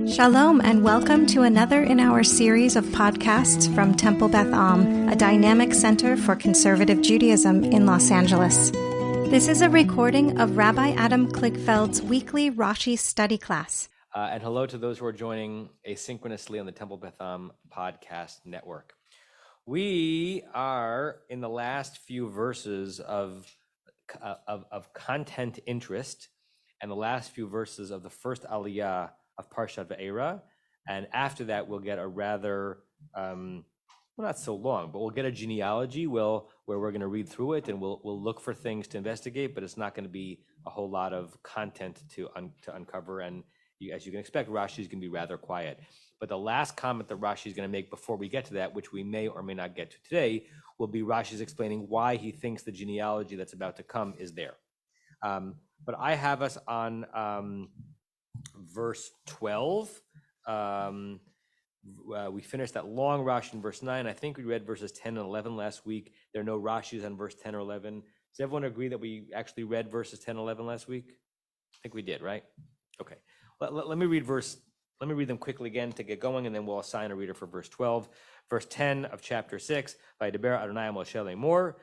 Shalom and welcome to another in our series of podcasts from Temple Beth Am, a dynamic center for conservative Judaism in Los Angeles. This is a recording of Rabbi Adam Kligfeld's weekly Rashi study class. And hello to those who are joining asynchronously on the Temple Beth Am podcast network. We are in the last few verses of content interest and the last few verses of the first aliyah of Parshat Va'era, and after that we'll get a rather, well, not so long, but we'll get a genealogy where we're going to read through it and we'll look for things to investigate, but it's not going to be a whole lot of content to uncover, and as you can expect, Rashi is going to be rather quiet. But the last comment that Rashi is going to make before we get to that, which we may or may not get to today, will be Rashi's explaining why he thinks the genealogy that's about to come is there. But I have us on verse 12. We finished that long Rashi in verse 9. I think we read verses 10 and 11 last week. There are no Rashis on verse 10 or 11. Does everyone agree that we actually read verses 10 and 11 last week? I think we did, right? Okay. Let me read them quickly again to get going, and then we'll assign a reader for verse 12. Verse 10 of chapter 6, Vaydaber Adonai Moshe Lemor.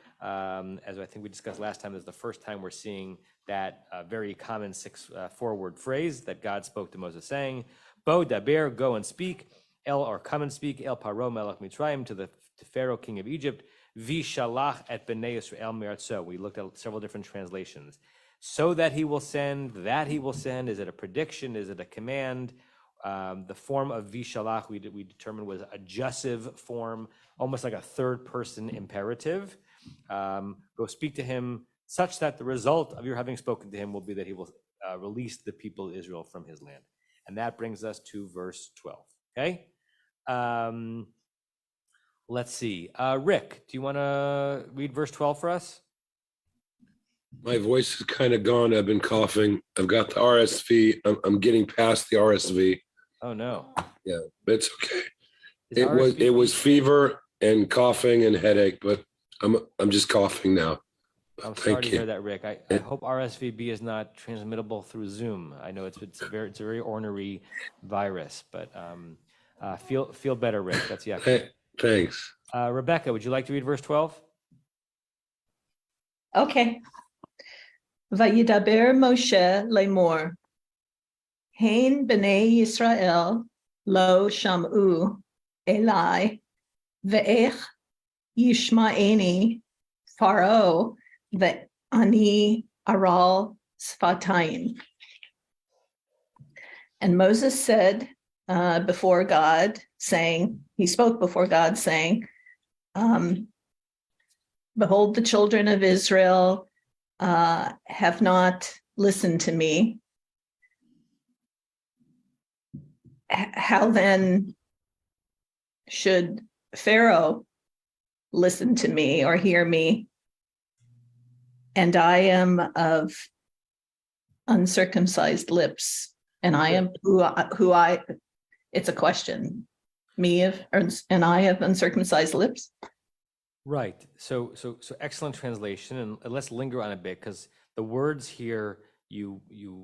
As I think we discussed last time, this is the first time we're seeing that very common four-word phrase that God spoke to Moses, saying, Bo daber, go and speak, El, or come and speak, El Paro Melech Mitzrayim, to Pharaoh, king of Egypt, Vishalach et bnei Yisrael me'artzo. We looked at several different translations. So that he will send, is it a prediction, is it a command? The form of Vishalach we determined was a adjussive form, almost like a third person imperative. Go speak to him such that the result of your having spoken to him will be that he will release the people of Israel from his land. And that brings us to verse 12. Okay. Let's see. Rick, do you want to read verse 12 for us? My voice is kind of gone. I've been coughing. I've got the RSV. I'm getting past the RSV. Oh no. Yeah, but it's okay. Is It was fever and coughing and headache, but I'm just coughing now. I'm sorry to hear that, Rick. I hope RSVB is not transmittable through Zoom. I know it's a very ornery virus, but feel better, Rick. That's Thanks. Rebecca, would you like to read verse 12? Okay. Vayidaber Moshe Lemor. Hein b'nei Yisrael lo sham'u Eli ve'ech yishma'eni Pharaoh ve'ani aral sfatayim. And Moses said before God, he spoke before God, saying, behold, the children of Israel have not listened to me. How then should Pharaoh listen to me or hear me? And I am of uncircumcised lips, and I am it's a question, and I have uncircumcised lips. Right. So excellent translation, and let's linger on a bit because the words here you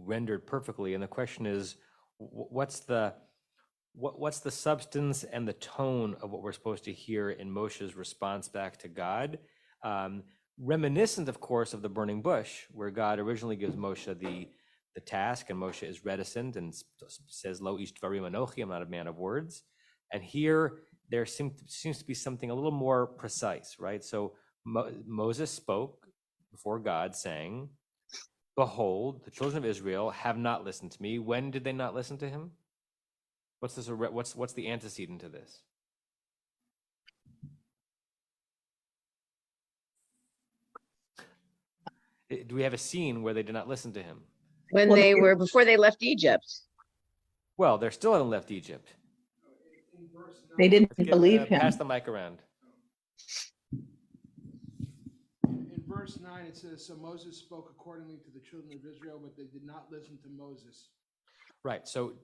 rendered perfectly, and the question is, what's the substance and the tone of what we're supposed to hear in Moshe's response back to God? Reminiscent, of course, of the burning bush, where God originally gives Moshe the task, and Moshe is reticent and says, "Lo ish dvarim anochi," I'm not a man of words. And here there seems to be something a little more precise, right? So Moses spoke before God, saying, "Behold, the children of Israel have not listened to me." When did they not listen to him? What's the antecedent to this? Do we have a scene where they did not listen to him? Before they left Egypt. Well, they still haven't left Egypt. They didn't believe him. Pass the mic around. In verse 9, it says, so Moses spoke accordingly to the children of Israel, but they did not listen to Moses. Right. So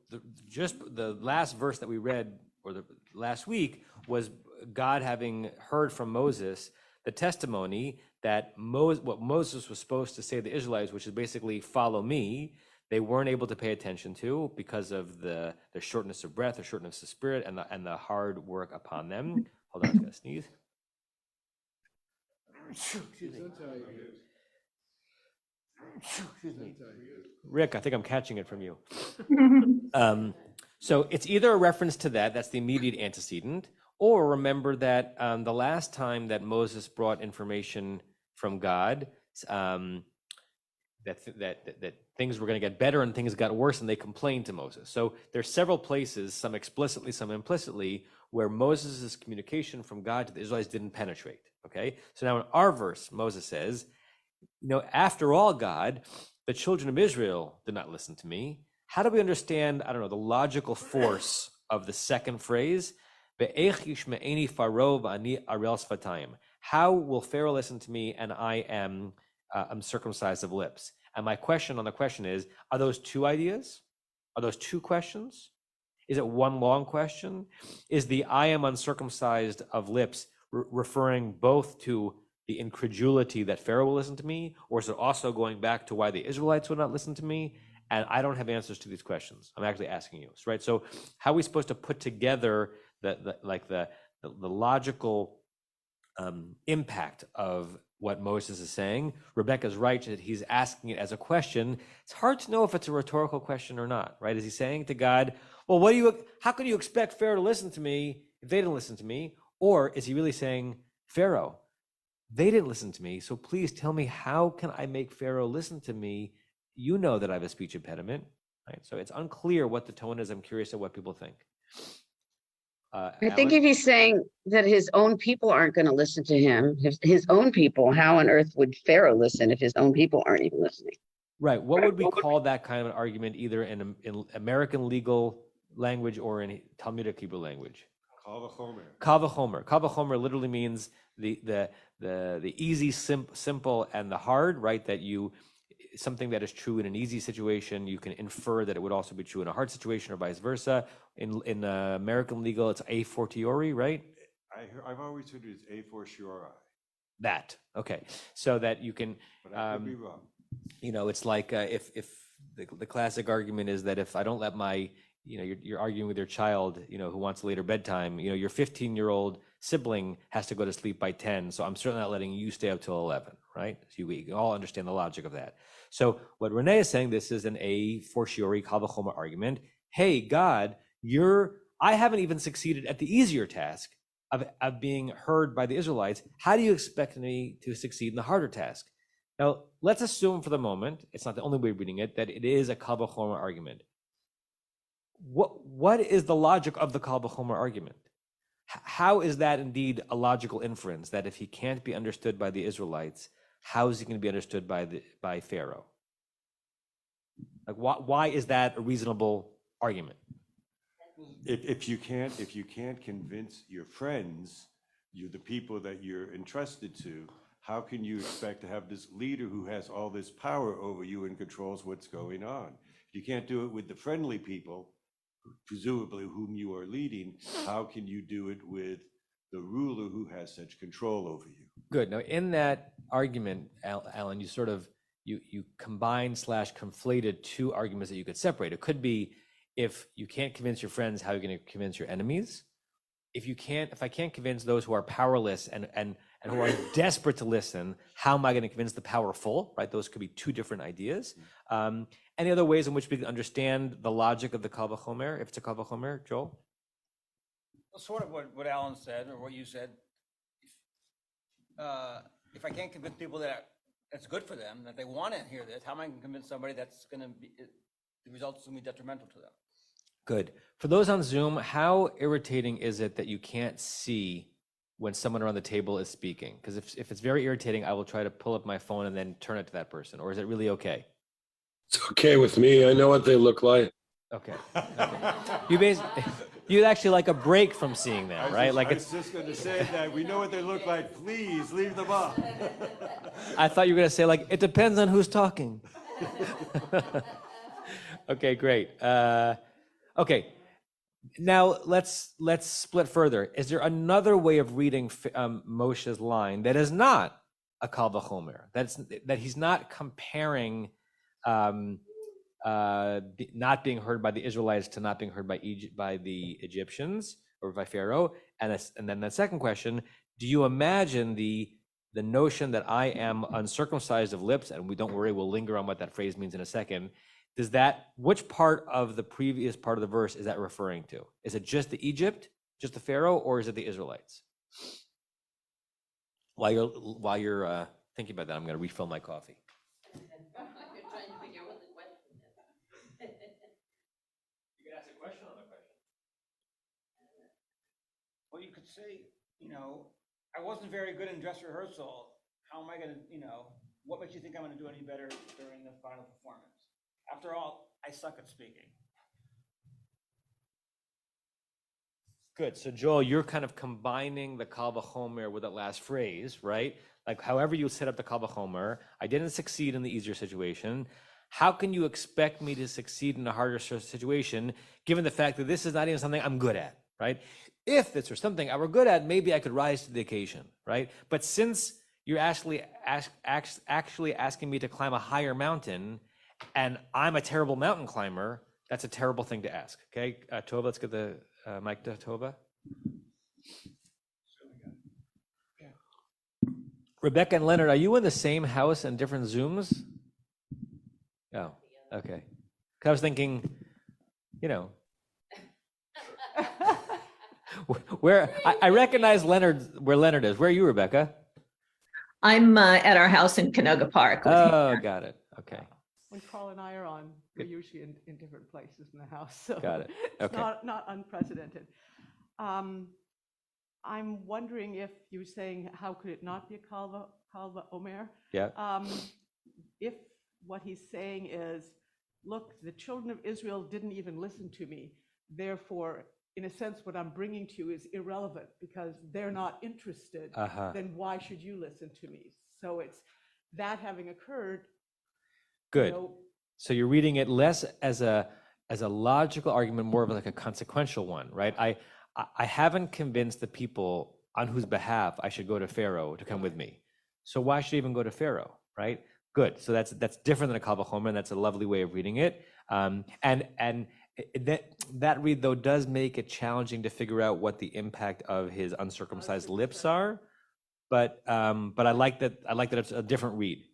just the last verse that we read, or the last week, was God having heard from Moses the testimony that what Moses was supposed to say to the Israelites, which is basically follow me, they weren't able to pay attention to because of the shortness of breath, the shortness of spirit, and the hard work upon them. Hold on, I was gonna sneeze. Excuse me. Excuse me. Rick, I think I'm catching it from you. So it's either a reference to that's the immediate antecedent, or remember that the last time that Moses brought information from God, that things were going to get better and things got worse, and they complained to Moses. So there's several places, some explicitly, some implicitly, where Moses' communication from God to the Israelites didn't penetrate. Okay, so now in our verse, Moses says, after all, God, the children of Israel did not listen to me. How do we understand, I don't know, the logical force of the second phrase? How will Pharaoh listen to me and I am uncircumcised of lips? And my question on the question is, are those two ideas? Are those two questions? Is it one long question? Is the I am uncircumcised of lips referring both to the incredulity that Pharaoh will listen to me, or is it also going back to why the Israelites would not listen to me? And I don't have answers to these questions. I'm actually asking you, right? So how are we supposed to put together the logical impact of what Moses is saying? Rebecca's right that he's asking it as a question. It's hard to know if it's a rhetorical question or not, right? Is he saying to God, well, how can you expect Pharaoh to listen to me if they didn't listen to me? Or is he really saying, Pharaoh, they didn't listen to me, so please tell me, how can I make Pharaoh listen to me? You know that I have a speech impediment, right? So it's unclear what the tone is. I'm curious of what people think. I think Alan? if he's saying that his own people aren't going to listen to him, his own people, how on earth would Pharaoh listen if his own people aren't even listening? Right. What would we call that kind of an argument, either in American legal language or in Talmudic Hebrew language? Kal v'chomer. Kal v'chomer. Kal v'chomer literally means the easy, simple, and the hard, right? That something that is true in an easy situation, you can infer that it would also be true in a hard situation, or vice versa. In American legal, it's a fortiori, right? I've always heard it's a fortiori. That, okay. So that you can, But I could be wrong. it's like if the classic argument is that if I don't let my, you're arguing with your child, who wants later bedtime, your 15-year-old sibling has to go to sleep by 10, so I'm certainly not letting you stay up till 11, right? So we all understand the logic of that. So what Renee is saying, this is an a fortiori kal v'chomer argument. Hey, God, I haven't even succeeded at the easier task of being heard by the Israelites. How do you expect me to succeed in the harder task? Now, let's assume for the moment, it's not the only way of reading it, that it is a kal v'chomer argument. What is the logic of the kal v'chomer argument? How is that indeed a logical inference, that if he can't be understood by the Israelites, how is he going to be understood by Pharaoh? Like, why is that a reasonable argument? If you can't convince your friends, the people that you're entrusted to, how can you expect to have this leader who has all this power over you and controls what's going on? If you can't do it with the friendly people, presumably whom you are leading, how can you do it with the ruler who has such control over you? Good. Now, in that argument, Alan, you sort of you combined / conflated two arguments that you could separate. It could be, if you can't convince your friends, how are you going to convince your enemies? If I can't convince those who are powerless and who are desperate to listen, how am I going to convince the powerful? Right? Those could be two different ideas. Any other ways in which we can understand the logic of the kal v'chomer, if it's a kal v'chomer, Joel? Well, sort of what Alan said, or what you said. If I can't convince people that it's good for them, that they want to hear this, how am I going to convince somebody that's going to be, the results going to be detrimental to them? Good. For those on Zoom, how irritating is it that you can't see when someone around the table is speaking? Because if it's very irritating, I will try to pull up my phone and then turn it to that person. Or is it really okay? It's okay with me. I know what they look like. Okay. You'd actually like a break from seeing them, right? I was just going to say that. We know what they look like. Please leave them up. I thought you were going to say, it depends on who's talking. Okay, great. Okay, now let's split further. Is there another way of reading Moshe's line that is not a kal v'chomer? That he's not comparing not being heard by the Israelites to not being heard by by the Egyptians or by Pharaoh? And then the second question, do you imagine the notion that I am uncircumcised of lips, and we don't worry, we'll linger on what that phrase means in a second. Which part of the previous part of the verse is that referring to? Is it just the Egypt, just the Pharaoh, or is it the Israelites? While you're thinking about that, I'm going to refill my coffee. You're trying to figure out what the question is. You can ask a question on the question. Well, you could say, I wasn't very good in dress rehearsal. How am I going to, what makes you think I'm going to do any better during the final performance? After all, I suck at speaking. Good. So Joel, you're kind of combining the Kal Vachomer with that last phrase, right? Like however you set up the Kal Vachomer, I didn't succeed in the easier situation. How can you expect me to succeed in a harder situation, given the fact that this is not even something I'm good at, right? If this were something I were good at, maybe I could rise to the occasion, right? But since you're actually asking me to climb a higher mountain, and I'm a terrible mountain climber, that's a terrible thing to ask, okay? Tova, let's get the mic to Tova. Rebecca and Leonard, are you in the same house and different Zooms? Oh, okay. 'Cause I was thinking, where I recognize where Leonard is. Where are you, Rebecca? I'm at our house in Canoga Park. With Oh, Hannah. got it. Okay. When Carl and I are on, we're usually in different places in the house, so. Got it. Okay. It's not unprecedented. I'm wondering if you're saying, how could it not be a Kalva Omer? Yeah. If what he's saying is, look, the children of Israel didn't even listen to me, therefore, in a sense, what I'm bringing to you is irrelevant because they're not interested, then why should you listen to me? So it's that having occurred. Good. So you're reading it less as a logical argument, more of like a consequential one, right? I haven't convinced the people on whose behalf I should go to Pharaoh to come with me. So why should I even go to Pharaoh, right? Good. So that's different than a Kal Vachomer, and that's a lovely way of reading it. And that read though does make it challenging to figure out what the impact of his uncircumcised lips are. But I like that it's a different read.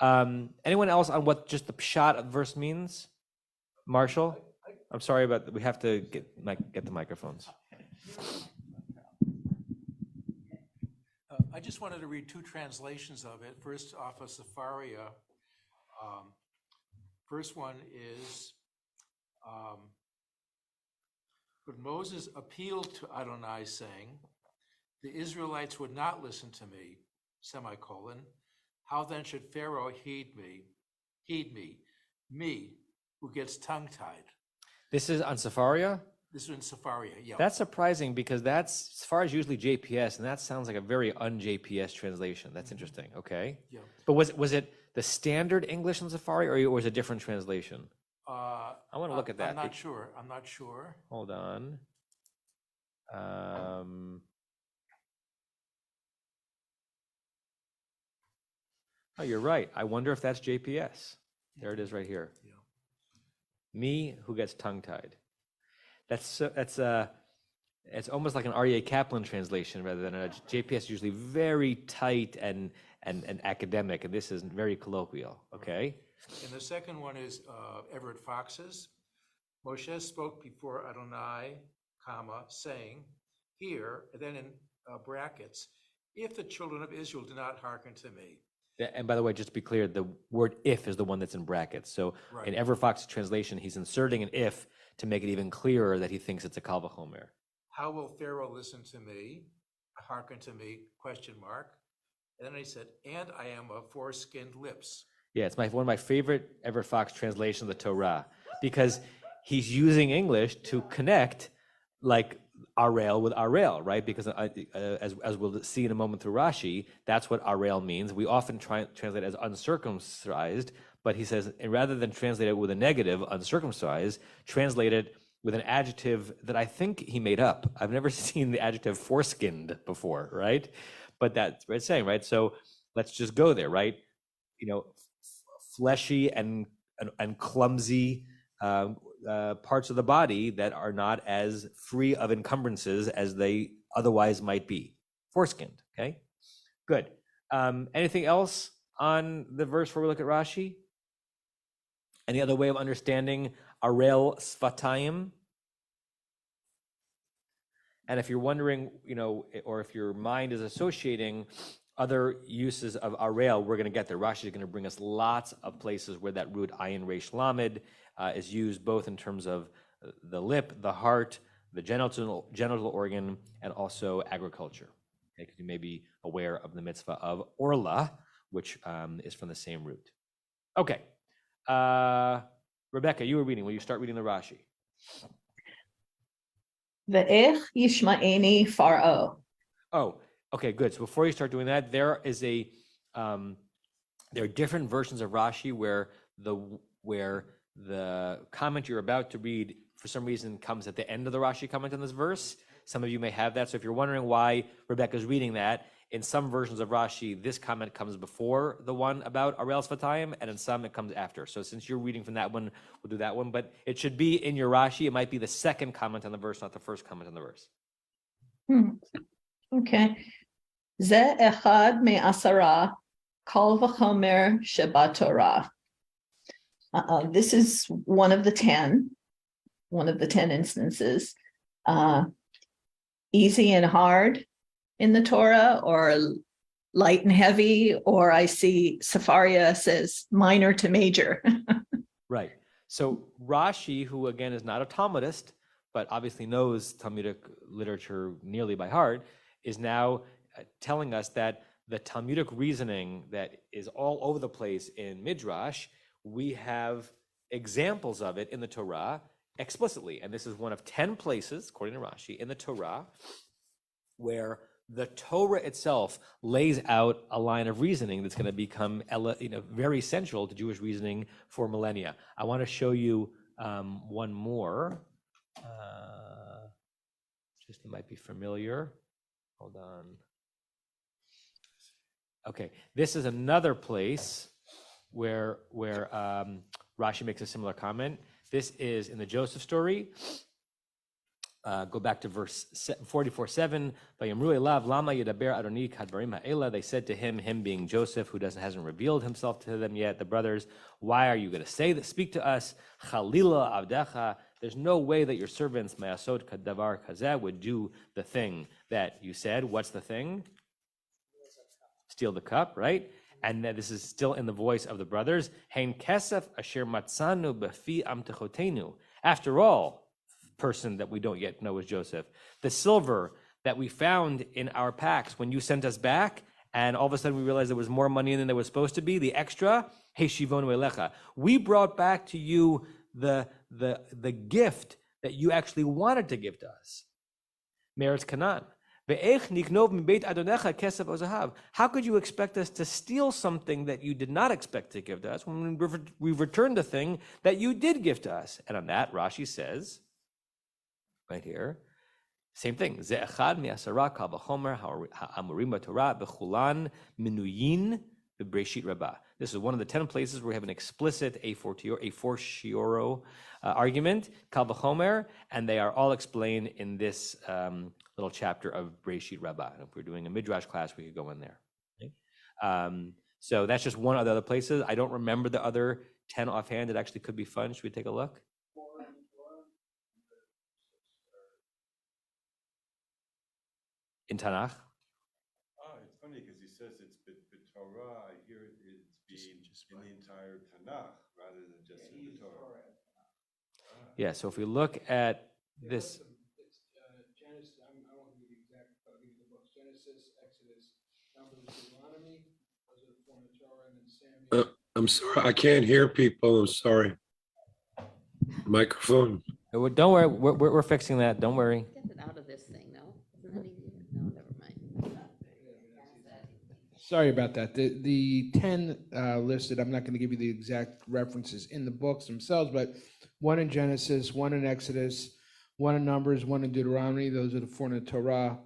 Anyone else on what just the pshat of the verse means? Marshall? I'm sorry, but we have to get the microphones. I just wanted to read two translations of it. First, off of Sepharia. First one is, but Moses appealed to Adonai, saying, the Israelites would not listen to me, semicolon. How then should Pharaoh heed me, who gets tongue-tied? This is on Sepharia? This is in Sepharia, yeah. That's surprising because Sepharia is usually JPS, and that sounds like a very un-JPS translation. That's interesting. Okay. Yeah. But was it the standard English in Sepharia, or was it a different translation? I want to look at that. I'm not sure. Hold on. Oh, you're right. I wonder if that's JPS. There it is right here. Yeah. Me who gets tongue-tied. It's almost like an R.E.A. Kaplan translation rather than a JPS, usually very tight and academic, and this is very colloquial. Okay. And the second one is Everett Fox's. Moshe spoke before Adonai, saying, here, and then in brackets, if the children of Israel do not hearken to me. And by the way, just to be clear, the word if is the one that's in brackets. So right. In Everett Fox's translation, he's inserting an if to make it even clearer that he thinks it's a Kal Vachomer. How will Pharaoh listen to me? Hearken to me? ? And then he said, and I am of foreskinned lips. Yeah, it's one of my favorite Everett Fox translations of the Torah, because he's using English to connect like Arel with Arel, right? Because as we'll see in a moment through Rashi, that's what Arel means. We often translate it as uncircumcised, but he says, and rather than translate it with a negative, uncircumcised, translate it with an adjective that I think he made up. I've never seen the adjective foreskinned before, right? But that's what it's saying, right? So let's just go there, right? Fleshy and and clumsy parts of the body that are not as free of encumbrances as they otherwise might be. Foreskinned, okay? Good. Anything else on the verse before we look at Rashi? Any other way of understanding Arel Sfatayim? And if you're wondering, or if your mind is associating other uses of Arel, we're going to get there. Rashi is going to bring us lots of places where that root ayin resh lamed is used, both in terms of the lip, the heart, the genital organ, and also agriculture. Okay, because you may be aware of the mitzvah of orla, which is from the same root. Okay. Rebecca, you were reading. Will you start reading the Rashi? Ve'ech yishma'eni faro. Oh, okay, good. So before you start doing that, there are different versions of Rashi where the comment you're about to read, for some reason, comes at the end of the Rashi comment in this verse. Some of you may have that. So if you're wondering why Rebecca's reading that, in some versions of Rashi, this comment comes before the one about Arel Sfatayim, and in some it comes after. So since you're reading from that one, we'll do that one. But it should be in your Rashi. It might be the second comment on the verse, not the first comment on the verse. Okay. Ze echad me'asara kol v'chomer shebatorah. This is one of the 10 instances. Easy and hard in the Torah, or light and heavy, or I see Safaria says minor to major. Right. So Rashi, who again is not a Talmudist, but obviously knows Talmudic literature nearly by heart, is now telling us that the Talmudic reasoning that is all over the place in Midrash, we have examples of it in the Torah explicitly. And this is one of 10 places, according to Rashi, in the Torah, where the Torah itself lays out a line of reasoning that's going to become very central to Jewish reasoning for millennia. I want to show you one more. Just it might be familiar. Hold on. Okay, this is another place where Rashi makes a similar comment. This is in the Joseph story. Go back to verse 44:7. They said to him being Joseph, who hasn't revealed himself to them yet, the brothers, why are you going to say that? Speak to us. Chalila avdecha. There's no way that your servants Mayasot kadavar kazeh would do the thing that you said. What's the thing? Steal the cup, right? And this is still in the voice of the brothers. Hein kesef asher matzanu b'fi am techotenu. After all, person that we don't yet know is Joseph. The silver that we found in our packs when you sent us back, and all of a sudden we realized there was more money than there was supposed to be, the extra, Heshivonu elecha. We brought back to you the gift that you actually wanted to give to us. Meretz Canaan. How could you expect us to steal something that you did not expect to give to us when we've returned the thing that you did give to us? And on that, Rashi says, right here, same thing. This is one of the 10 places where we have an explicit a fortiori argument, Kal v'chomer, and they are all explained in this little chapter of Breshit Rabbah. And if we're doing a Midrash class, we could go in there. Okay? So that's just one of the other places. I don't remember the other 10 offhand. It actually could be fun. Should we take a look? In Tanakh? Oh, it's funny because he says it's Torah. I hear it's being in the entire Tanakh rather than just in the Torah. Yeah, so if we look at this. It's Genesis, I won't give you the exact, but I'll give you the books. Genesis, Exodus, Numbers, Deuteronomy, those are the former Torah, and then Samuel. I'm sorry, I can't hear people. I'm sorry. Microphone. Don't worry, we're fixing that. Don't worry. Get it out of this thing, no? No, never mind. Sorry about that. The 10 listed, I'm not going to give you the exact references in the books themselves, but one in Genesis, one in Exodus, one in Numbers, one in Deuteronomy. Those are the four in the Torah.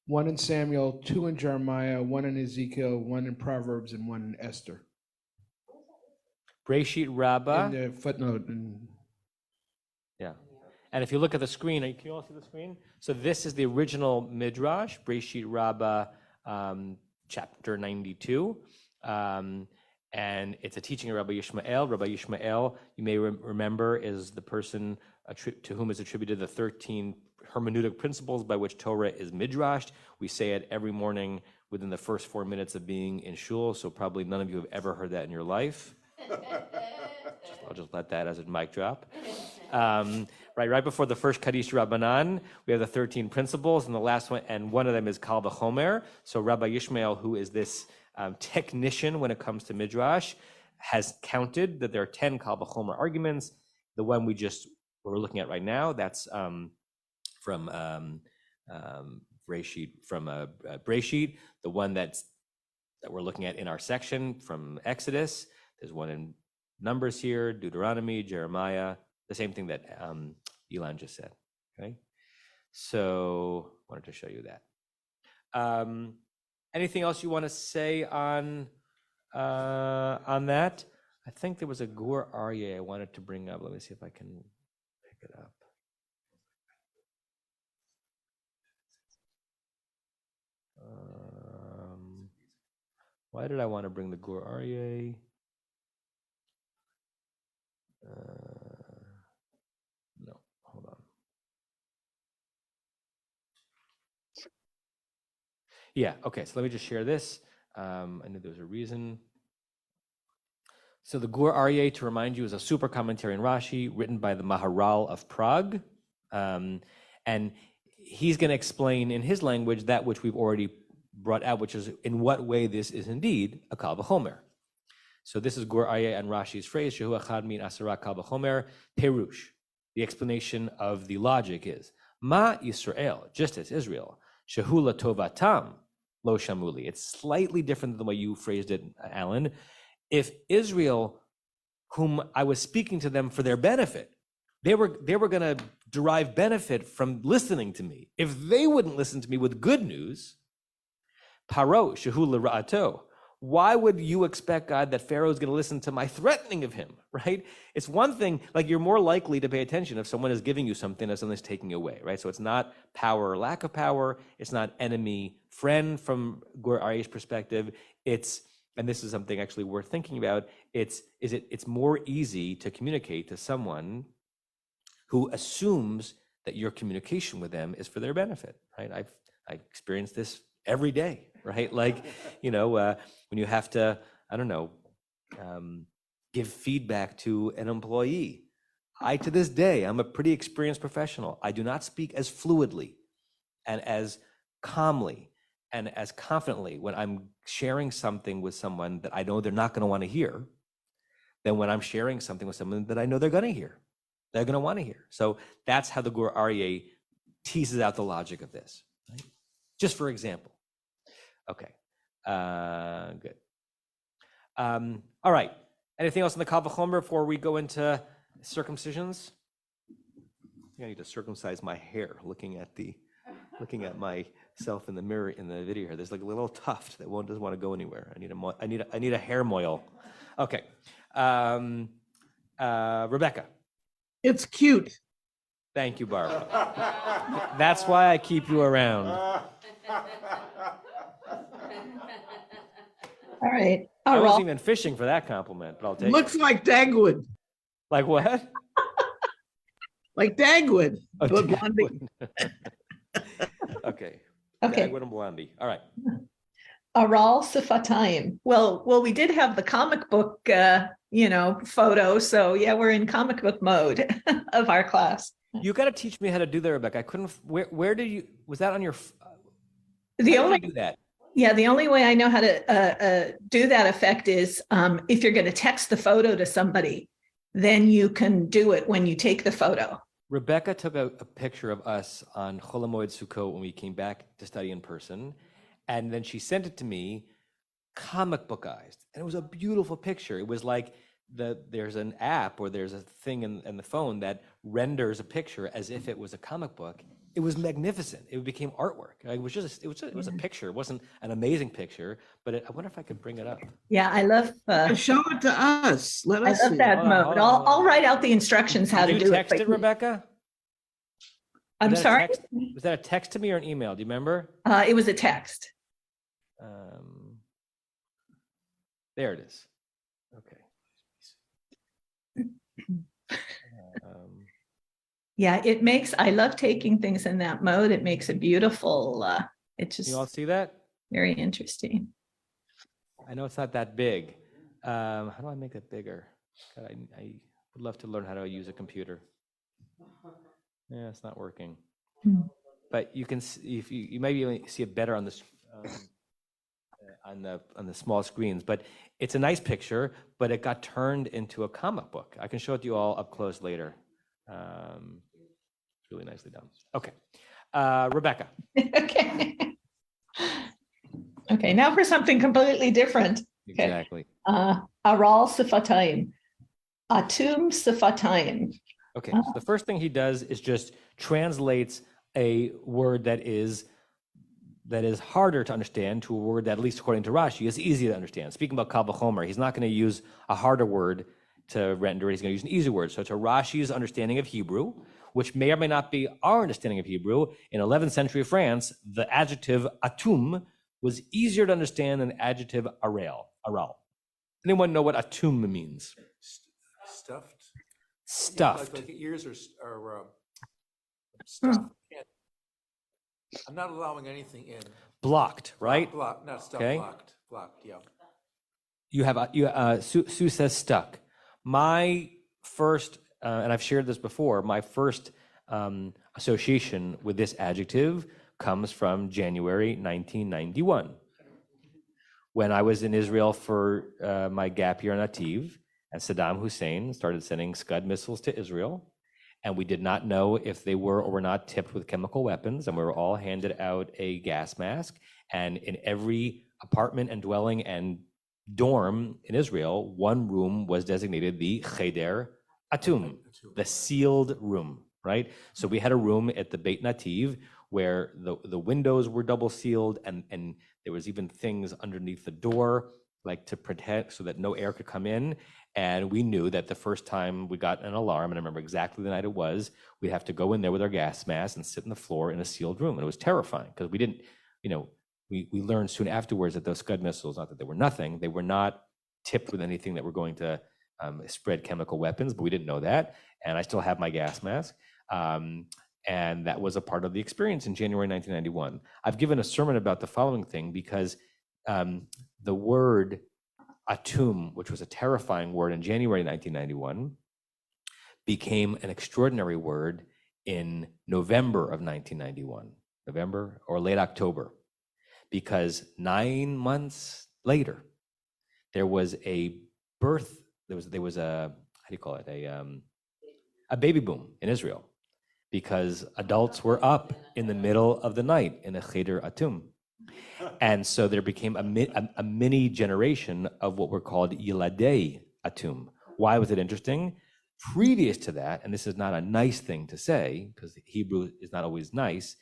One in Samuel, two in Jeremiah, one in Ezekiel, one in Proverbs, and one in Esther. Breshit Rabbah. in the footnote. And Yeah. And if you look at the screen, can you all see the screen? So this is the original Midrash, Breshit Rabbah, chapter 92. And it's a teaching of Rabbi Yishmael. Rabbi Yishmael, you may remember, is the person to whom is attributed the 13 hermeneutic principles by which Torah is midrashed. We say it every morning within the first 4 minutes of being in shul, so probably none of you have ever heard that in your life. I'll just let that as a mic drop. Right before the first Kaddish Rabbanan, we have the 13 principles, and the last one, and one of them is Kal V'chomer. So Rabbi Yishmael, who is this technician when it comes to midrash, has counted that there are 10 Kal V'chomer arguments. The one we're looking at right now, that's from Breshit. The one that we're looking at in our section from Exodus. There's one in Numbers here, Deuteronomy, Jeremiah, the same thing that Elon just said. Okay, so wanted to show you that. Anything else you want to say on that? I think there was a Gur Aryeh I wanted to bring up. Let me see if I can pick it up. Why did I want to bring the Gur Aryeh? No, hold on. Yeah, okay, so let me just share this. I knew there was a reason. So the Gur Aryeh, to remind you, is a super commentary in Rashi written by the Maharal of Prague. And he's going to explain in his language that which we've already brought out, which is in what way this is indeed a Kal V'chomer. So this is Gur Aryeh and Rashi's phrase, Shehu Echad Min Asara Kal V'chomer, Perush. The explanation of the logic is, Ma Yisrael, just as Israel, Shehu Latovatam, Lo Shamuli. It's slightly different than the way you phrased it, Alan. If Israel, whom I was speaking to them for their benefit, they were going to derive benefit from listening to me. If they wouldn't listen to me with good news, Paro, Shehu L'Ra'ato, why would you expect, God, that Pharaoh is going to listen to my threatening of him, right? It's one thing, like you're more likely to pay attention if someone is giving you something as someone's taking away, right? So it's not power or lack of power. It's not enemy friend from Gur Aryeh's perspective. It's, and this is something actually worth thinking about, it's more easy to communicate to someone who assumes that your communication with them is for their benefit, right? I experience this every day, right? Like, when you have to, give feedback to an employee. To this day, I'm a pretty experienced professional. I do not speak as fluidly and as calmly and as confidently when I'm sharing something with someone that I know they're not going to want to hear than when I'm sharing something with someone that I know they're going to hear. They're going to want to hear. So that's how the Gur Aryeh teases out the logic of this, right? Just for example. Okay, good. All right, anything else on the Kal V'chomer before we go into circumcisions? I think I need to circumcise my hair looking at myself in the mirror in the video here. There's like a little tuft that doesn't want to go anywhere. I need a hair moil. Okay, Rebecca. It's cute. Thank you, Barbara. That's why I keep you around. All right. I wasn't even fishing for that compliment, but I'll take Looks it. like Dagwood. Like what? Like Dagwood. Oh, but Blondie. Okay. Okay. Dagwood and Blondie. All right. Aral Sifatayim. Well, we did have the comic book, photo. So yeah, we're in comic book mode of our class. You got to teach me how to do that, Rebecca. I couldn't. Where did you? Was that on your? The how only did you do that. Yeah, the only way I know how to do that effect is if you're going to text the photo to somebody, then you can do it when you take the photo. Rebecca took a picture of us on Chol HaMoed Sukkot when we came back to study in person, and then she sent it to me, comic bookized, and it was a beautiful picture. It was like there's an app or there's a thing in the phone that renders a picture as if it was a comic book. It was magnificent. It became artwork. It was just, it was a picture. It wasn't an amazing picture, but I wonder if I could bring it up. Yeah, I love. Show it to us. Let I us love see. that Hold on, mode. hold on, I'll hold on. I'll write out the instructions how Did to you do it. text it, Rebecca? I'm Was that a sorry. text- Was that a text to me or an email? Do you remember? It was a text. There it is. Okay. Yeah, it makes. I love taking things in that mode. It makes it beautiful. It's just You all see that? very interesting. I know it's not that big. How do I make it bigger? God, I would love to learn how to use a computer. Yeah, it's not working. But you can see, if you maybe see it better on this on the small screens. But it's a nice picture, but it got turned into a comic book. I can show it to you all up close later. It's really nicely done. Okay, Rebecca. Okay. Okay, now for something completely different. Okay. Exactly. Aral Sifatayim. Atum Sifatayim. Okay, so the first thing he does is just translates a word that is harder to understand to a word that, at least according to Rashi, is easy to understand. Speaking about Kal V'chomer, he's not going to use a harder word to render it. He's going to use an easy word. So to Rashi's understanding of Hebrew, which may or may not be our understanding of Hebrew, in 11th century France, the adjective atum was easier to understand than the adjective aral. Anyone know what atum means? Stuffed. Stuffed. Like ears are stuffed. I'm not allowing anything in. Blocked, right? Blocked, not stuffed. Okay. Blocked. Yeah. You have Sue says stuck. My first, and I've shared this before, my first association with this adjective comes from January 1991, when I was in Israel for my gap year on Nativ, and Saddam Hussein started sending Scud missiles to Israel, and we did not know if they were or were not tipped with chemical weapons, and we were all handed out a gas mask, and in every apartment and dwelling and dorm in Israel, one room was designated the Cheder Atum, the sealed room, right? So we had a room at the Beit Nativ where the windows were double sealed, and there was even things underneath the door, like to protect so that no air could come in. And we knew that the first time we got an alarm, and I remember exactly the night it was, we'd have to go in there with our gas mask and sit on the floor in a sealed room. And it was terrifying because we didn't, we learned soon afterwards that those Scud missiles, not that they were nothing, they were not tipped with anything that were going to spread chemical weapons, but we didn't know that. And I still have my gas mask. And that was a part of the experience in January 1991. I've given a sermon about the following thing because the word atum, which was a terrifying word in January 1991, became an extraordinary word in November of 1991, November or late October, because 9 months later, there was a birth, there was a, how do you call it, a baby boom in Israel, because adults were up in the middle of the night in a cheder atum. And so there became a mini generation of what were called yiladei atum. Why was it interesting? Previous to that, and this is not a nice thing to say, because Hebrew is not always nice,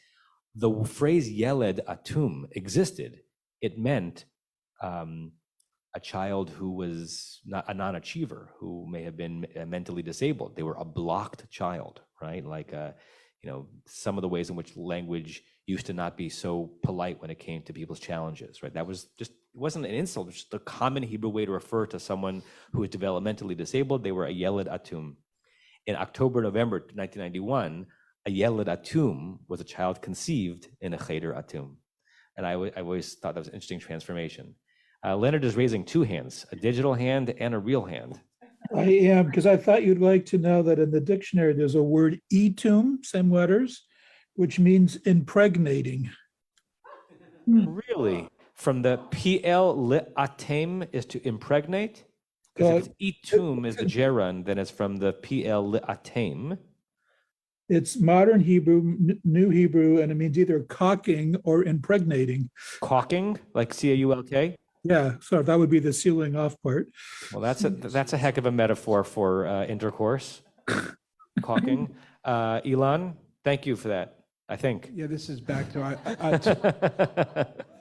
the phrase yeled atum existed. It meant a child who was not a non-achiever, who may have been mentally disabled. They were a blocked child, right? Like, some of the ways in which language used to not be so polite when it came to people's challenges, right? That was just, it wasn't an insult, it was just the common Hebrew way to refer to someone who was developmentally disabled. They were a yeled atum. In October, November 1991, a yeled atum was a child conceived in a cheder atum. And I always thought that was an interesting transformation. Leonard is raising two hands, a digital hand and a real hand. I am, because I thought you'd like to know that in the dictionary, there's a word etum, same letters, which means impregnating. Really? From the PL li'atem is to impregnate? Because if etum is the gerund, then it's from the PL li'atem. It's modern Hebrew, New Hebrew, and it means either cocking or impregnating. Caulking, like C-A-U-L-K? Yeah, so that would be the sealing off part. Well, that's a heck of a metaphor for intercourse. Caulking. Elon, thank you for that. I think. Yeah, this is back to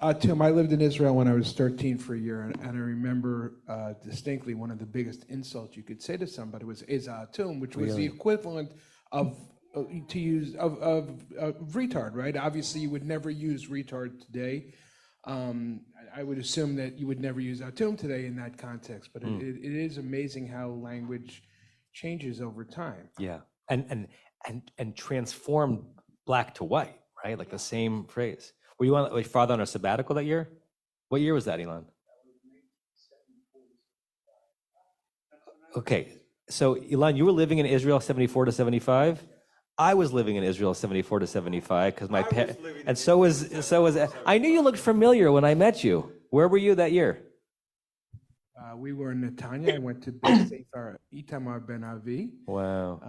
Atum. I lived in Israel when I was 13 for a year, and I remember distinctly one of the biggest insults you could say to somebody was "Is Atum," which was the equivalent of retard, right? Obviously, you would never use retard today. I would assume that you would never use Atum today in that context, but it is amazing how language changes over time. Yeah, and transformed black to white, right? Like the same phrase. Were you on like father on a sabbatical that year? What year was that, Elon? Okay, so Elon, you were living in Israel 74 to 75. I was living in Israel 74 to 75 because my parents, and so was. I knew you looked familiar when I met you. Where were you that year? We were in Netanya. I went to Beth Sefer Itamar Ben Avi. Wow.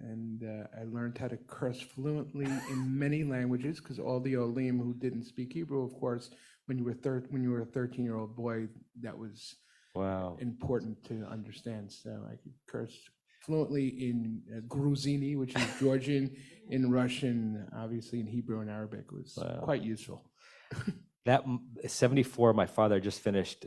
And I learned how to curse fluently in many languages because all the Olim who didn't speak Hebrew, of course, when you were a 13-year-old boy, that was important to understand. So I could curse fluently in Gruzini, which is Georgian, in Russian, obviously in Hebrew and Arabic. It was quite useful. That 74, my father just finished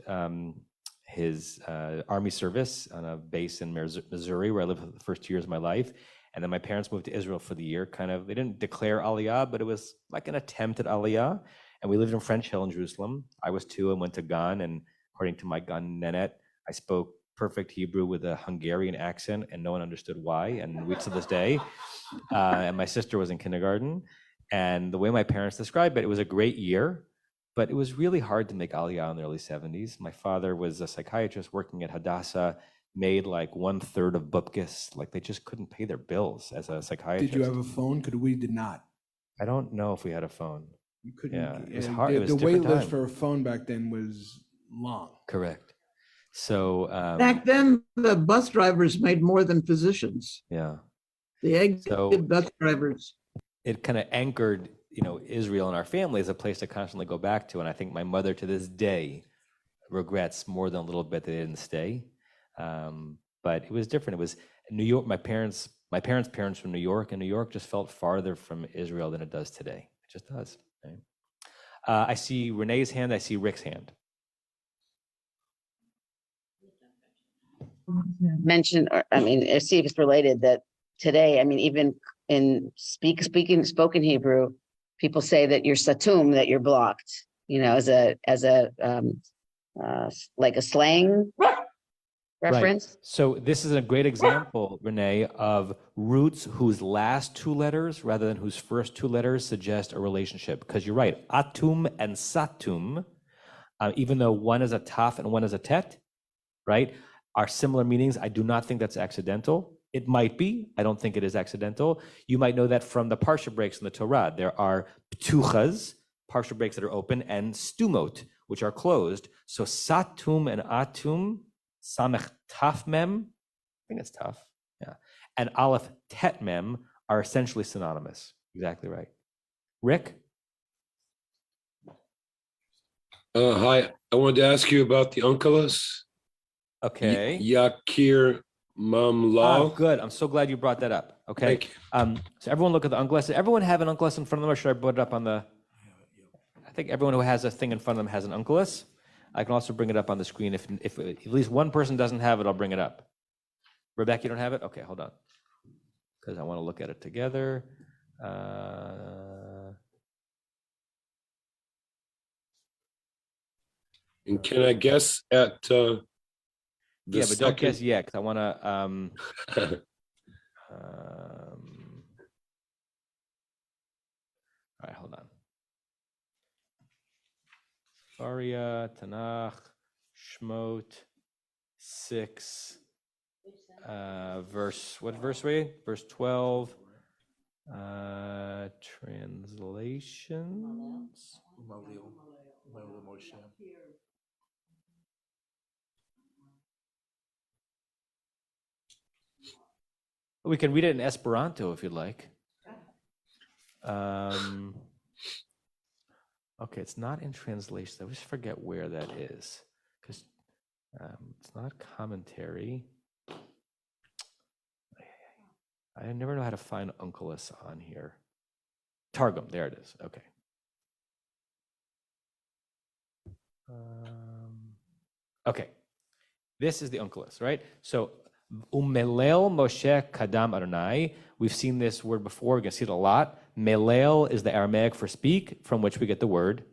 his army service on a base in Missouri, where I lived for the first 2 years of my life. And then my parents moved to Israel for the year. They didn't declare Aliyah, but it was like an attempt at Aliyah. And we lived in French Hill in Jerusalem. I was 2 and went to Gan. And according to my Gan Nenet, I spoke perfect Hebrew with a Hungarian accent, and no one understood why. And we to this day. And my sister was in kindergarten. And the way my parents described it, it was a great year. But it was really hard to make Aliyah in the early 70s. My father was a psychiatrist working at Hadassah, made like 1/3 of bupkis. Like they just couldn't pay their bills as a psychiatrist. Did you have a phone? Because we did not. I don't know if we had a phone. You couldn't. Yeah, it was hard. The wait list for a phone back then was long. Correct. So back then, the bus drivers made more than physicians. Yeah. The exit bus drivers. It kind of anchored, Israel and our family is a place to constantly go back to. And I think my mother to this day regrets more than a little bit that they didn't stay. But it was different. It was New York. My parents' parents from New York, and New York just felt farther from Israel than it does today. It just does. Right? I see Renee's hand. I see Rick's hand. See if it's related that today, even in spoken Hebrew, people say that you're satum, that you're blocked, as a like a slang reference. Right. So this is a great example, Renee, of roots whose last 2 letters rather than whose first 2 letters suggest a relationship. Because you're right, atum and satum, even though one is a taf and one is a tet, right, are similar meanings. I do not think that's accidental. It might be. I don't think it is accidental. You might know that from the parsha breaks in the Torah. There are ptuchas, parsha breaks that are open, and stumot, which are closed. So satum and atum, samech taf mem, I think it's tough, yeah, and aleph tet mem are essentially synonymous. Exactly right. Rick? Hi, I wanted to ask you about the Onkelos. Okay. Yakir Mamla. Good. I'm so glad you brought that up. Okay. Thank you. So everyone look at the Uncle Lesson. Everyone have an Uncle Lesson in front of them, or should I put it up on the? I think everyone who has a thing in front of them has an Uncle Lesson. I can also bring it up on the screen. If at least one person doesn't have it, I'll bring it up. Rebecca, you don't have it? Okay, hold on. Because I want to look at it together. And can I guess at but don't guess yet, because I want to. All right, hold on. Faria, Tanakh, Shemot, 6, what verse were you? Verse 12. Translations. We can read it in Esperanto if you'd like. Okay, it's not in translation. I always forget where that is because it's not commentary. I never know how to find Unkelos on here. Targum, there it is. Okay. Okay. This is the Onkelos, right? So, Umelel Moshe Kadam Adonai. We've seen this word before. We're going to see it a lot. Melel is the Aramaic for speak, from which we get the word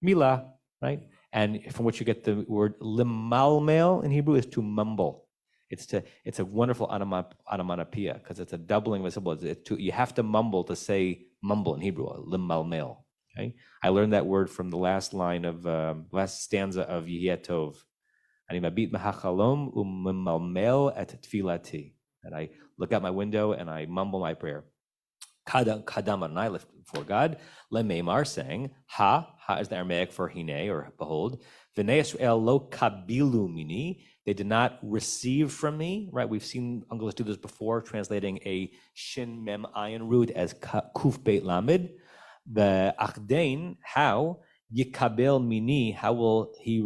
Mila, right? And from which you get the word limalmel in Hebrew is to mumble. It's a wonderful onomatopoeia because it's a doubling of a syllable. You have to mumble to say mumble in Hebrew, limalmel. Okay, I learned that word from the last line of last stanza of Yehiyeh Tov. Ani mabit mehachalom u'mimalmel et tfilati. And I look out my window and I mumble my prayer. Kadam Adonai, before God. Lemeimar, saying, Ha is the Aramaic for hine, or behold. V'nei Yisrael lo kabilu mini. They did not receive from me, right? We've seen Onkelos do this before, translating a shin mem ayin root as kuf beit lamed. The achdein, how, yikabel mini, how will he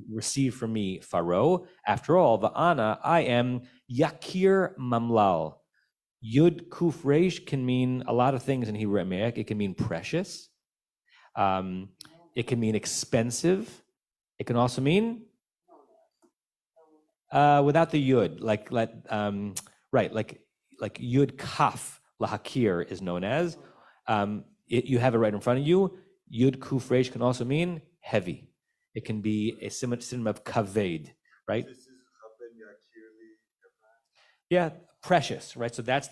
receive from me Pharaoh? After all, va'ana, I am yakir mamlal. Yud kuf reish can mean a lot of things in Hebrew Aramaic. It can mean precious. It can mean expensive. It can also mean without the yud, like yud kaf lahakir is known as. You have it right in front of you. Yud kuf reish can also mean heavy. It can be a synonym of kaved, right? Yeah, precious, right? So that's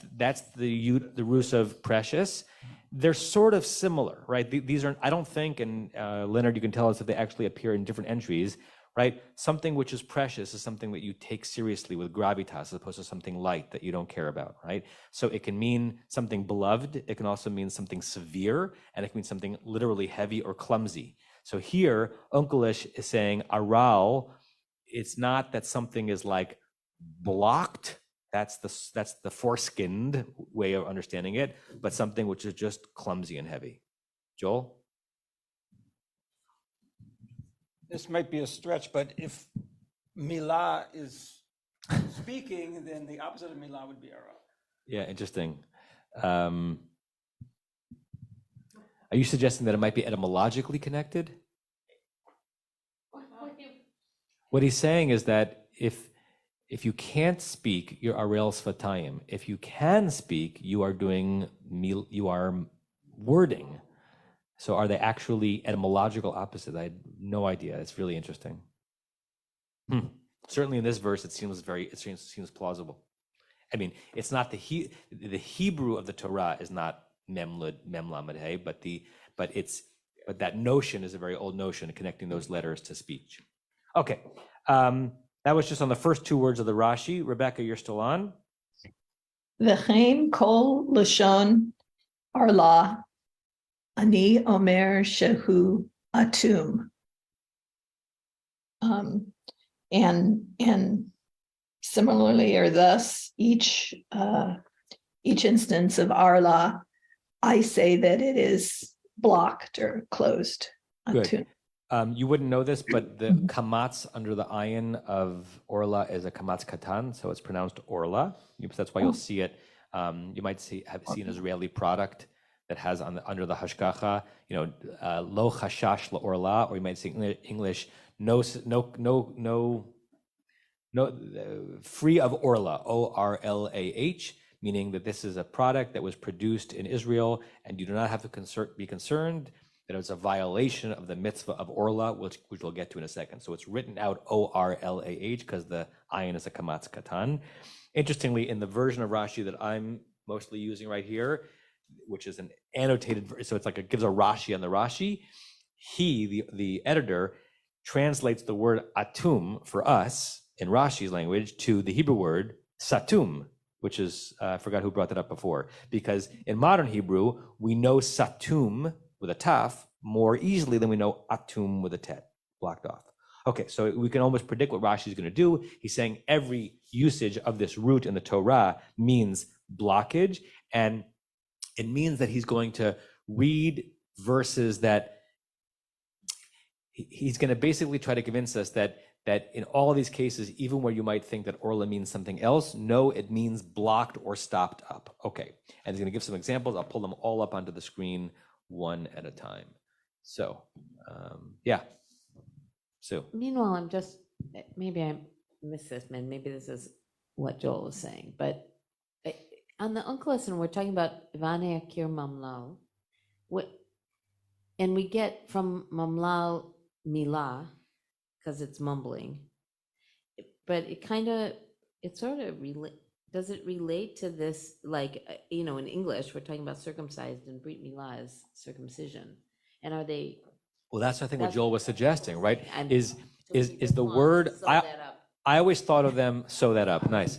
the roots of precious. They're sort of similar, right? These are, I don't think, and Leonard, you can tell us if they actually appear in different entries, right? Something which is precious is something that you take seriously with gravitas as opposed to something light that you don't care about, right? So it can mean something beloved. It can also mean something severe, and it can mean something literally heavy or clumsy. So here, Onkelos is saying aral. It's not that something is like blocked. That's the foreskinned way of understanding it, but something which is just clumsy and heavy. Joel? This might be a stretch, but if milah is speaking, then the opposite of milah would be ara. Yeah, interesting. Are you suggesting that it might be etymologically connected? What he's saying is that if you can't speak, you're arel sfatayim. If you can speak, you are wording. So are they actually etymological opposite? I had no idea. It's really interesting. Certainly in this verse, it seems plausible. I mean, it's not the Hebrew of the Torah is not mem lamed hey, but that notion is a very old notion, connecting those letters to speech. Okay. That was just on the first two words of the Rashi. Rebecca, you're still on. V'chein kol lashon arla ani omer shehu atum. And similarly, or thus, each instance of arla, I say that it is blocked or closed. Good. You wouldn't know this, but the kamatz under the ayin of orla is a kamatz katan, so it's pronounced orla. That's why you'll see it. You might have seen an Israeli product that has under the hashgacha, lo chashash la orla, or you might see English no free of orla, ORLAH, meaning that this is a product that was produced in Israel, and you do not have to be concerned that it's a violation of the mitzvah of orla, which we'll get to in a second. So it's written out ORLAH because the ayin is a kamatz katan. Interestingly, in the version of Rashi that I'm mostly using right here, which is an annotated, so it's like it gives a Rashi on the Rashi, the editor, translates the word atum for us in Rashi's language to the Hebrew word satum, which is, I forgot who brought that up before, because in modern Hebrew, we know satum with a taf more easily than we know atum with a tet, blocked off. Okay, so we can almost predict what Rashi is going to do. He's saying every usage of this root in the Torah means blockage, and it means that he's going to read verses that he's going to basically try to convince us that that in all of these cases, even where you might think that orla means something else, no, it means blocked or stopped up. Okay, and he's going to give some examples. I'll pull them all up onto the screen one at a time. So, yeah. Sue. Meanwhile, I'm just, maybe I missed this, man. Maybe this is what Joel was saying, but on the Uncle lesson, we're talking about Ivane Akir Mamlal. And we get from Mamlal Milah, because it's mumbling. But it sort of does it relate to this, like, in English, we're talking about circumcised, and Brit Milah is circumcision. And are they? Well, that's I think what Joel was suggesting, right? And Is the word, I always thought of them, sew that up, nice.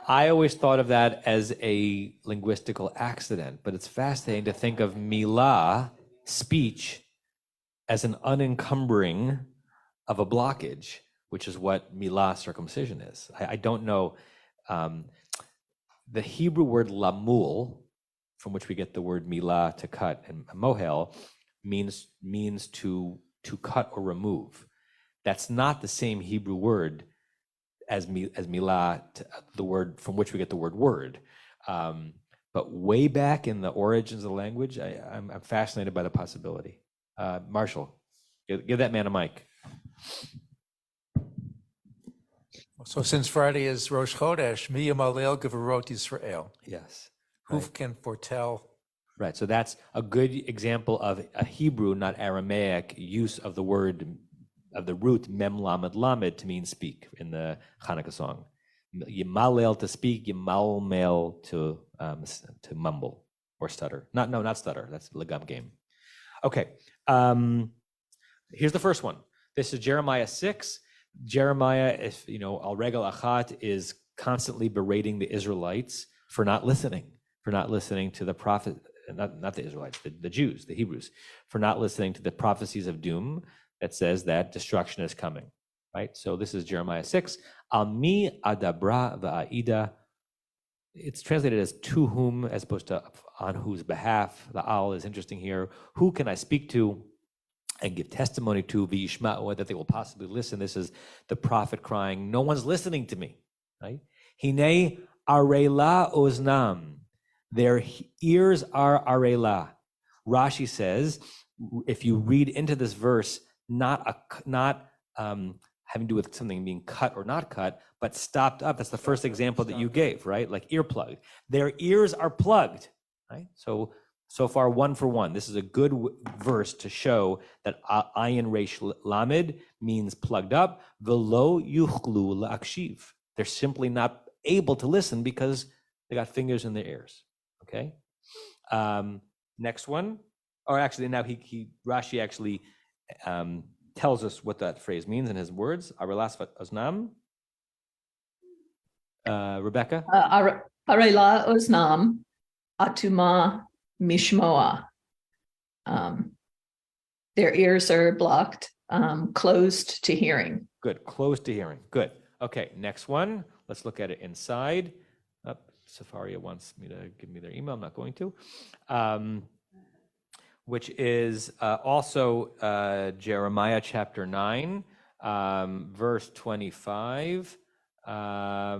I always thought of that as a linguistical accident, but it's fascinating to think of milah, speech, as an unencumbering of a blockage, which is what milah, circumcision, is. I don't know. The Hebrew word lamul, from which we get the word milah, to cut, and mohel, means to cut or remove. That's not the same Hebrew word as milah, the word from which we get the word. But way back in the origins of the language, I'm fascinated by the possibility. Marshall, give that man a mic. So since Friday is Rosh Chodesh, Mi Yamalel Gevorot Yisrael. Yes. Who can foretell? Right, so that's a good example of a Hebrew, not Aramaic, use of the word, of the root mem lamed lamed, to mean speak in the Hanukkah song. Yimalel, to speak, yimalmel, to mumble or stutter. Not stutter, that's the Legum game. Okay, here's the first one. This is Jeremiah 6. Jeremiah, if al regel achat, is constantly berating the Israelites for not listening to the prophet, not the Israelites, the Jews, the Hebrews, for not listening to the prophecies of doom that says that destruction is coming, right? So this is Jeremiah 6. Al mi adabra va'aida. It's translated as to whom, as opposed to on whose behalf. The al is interesting here. Who can I speak to and give testimony to, v'yishma'u, that they will possibly listen? This is the prophet crying, no one's listening to me, right? Hinei arela oznam. Their ears are arela. Rashi says, if you read into this verse, not having to do with something being cut or not cut, but stopped up. That's the first example that you gave, right? Like earplugged. Their ears are plugged, right? So far, 1 for 1. This is a good verse to show that ayin reish lamed means plugged up. Velo yuchlu la'akshiv. They're simply not able to listen because they got fingers in their ears. Okay. Next one. Or actually, now Rashi actually tells us what that phrase means in his words. Arelasvat oznam. Rebecca. Arela oznam atuma mishmoa. Their ears are blocked, closed to hearing. Good, closed to hearing. Good. Okay, next one. Let's look at it inside. Safaria wants me to give me their email. I'm not going to. Which is also Jeremiah chapter 9, verse 25. Amitzrayim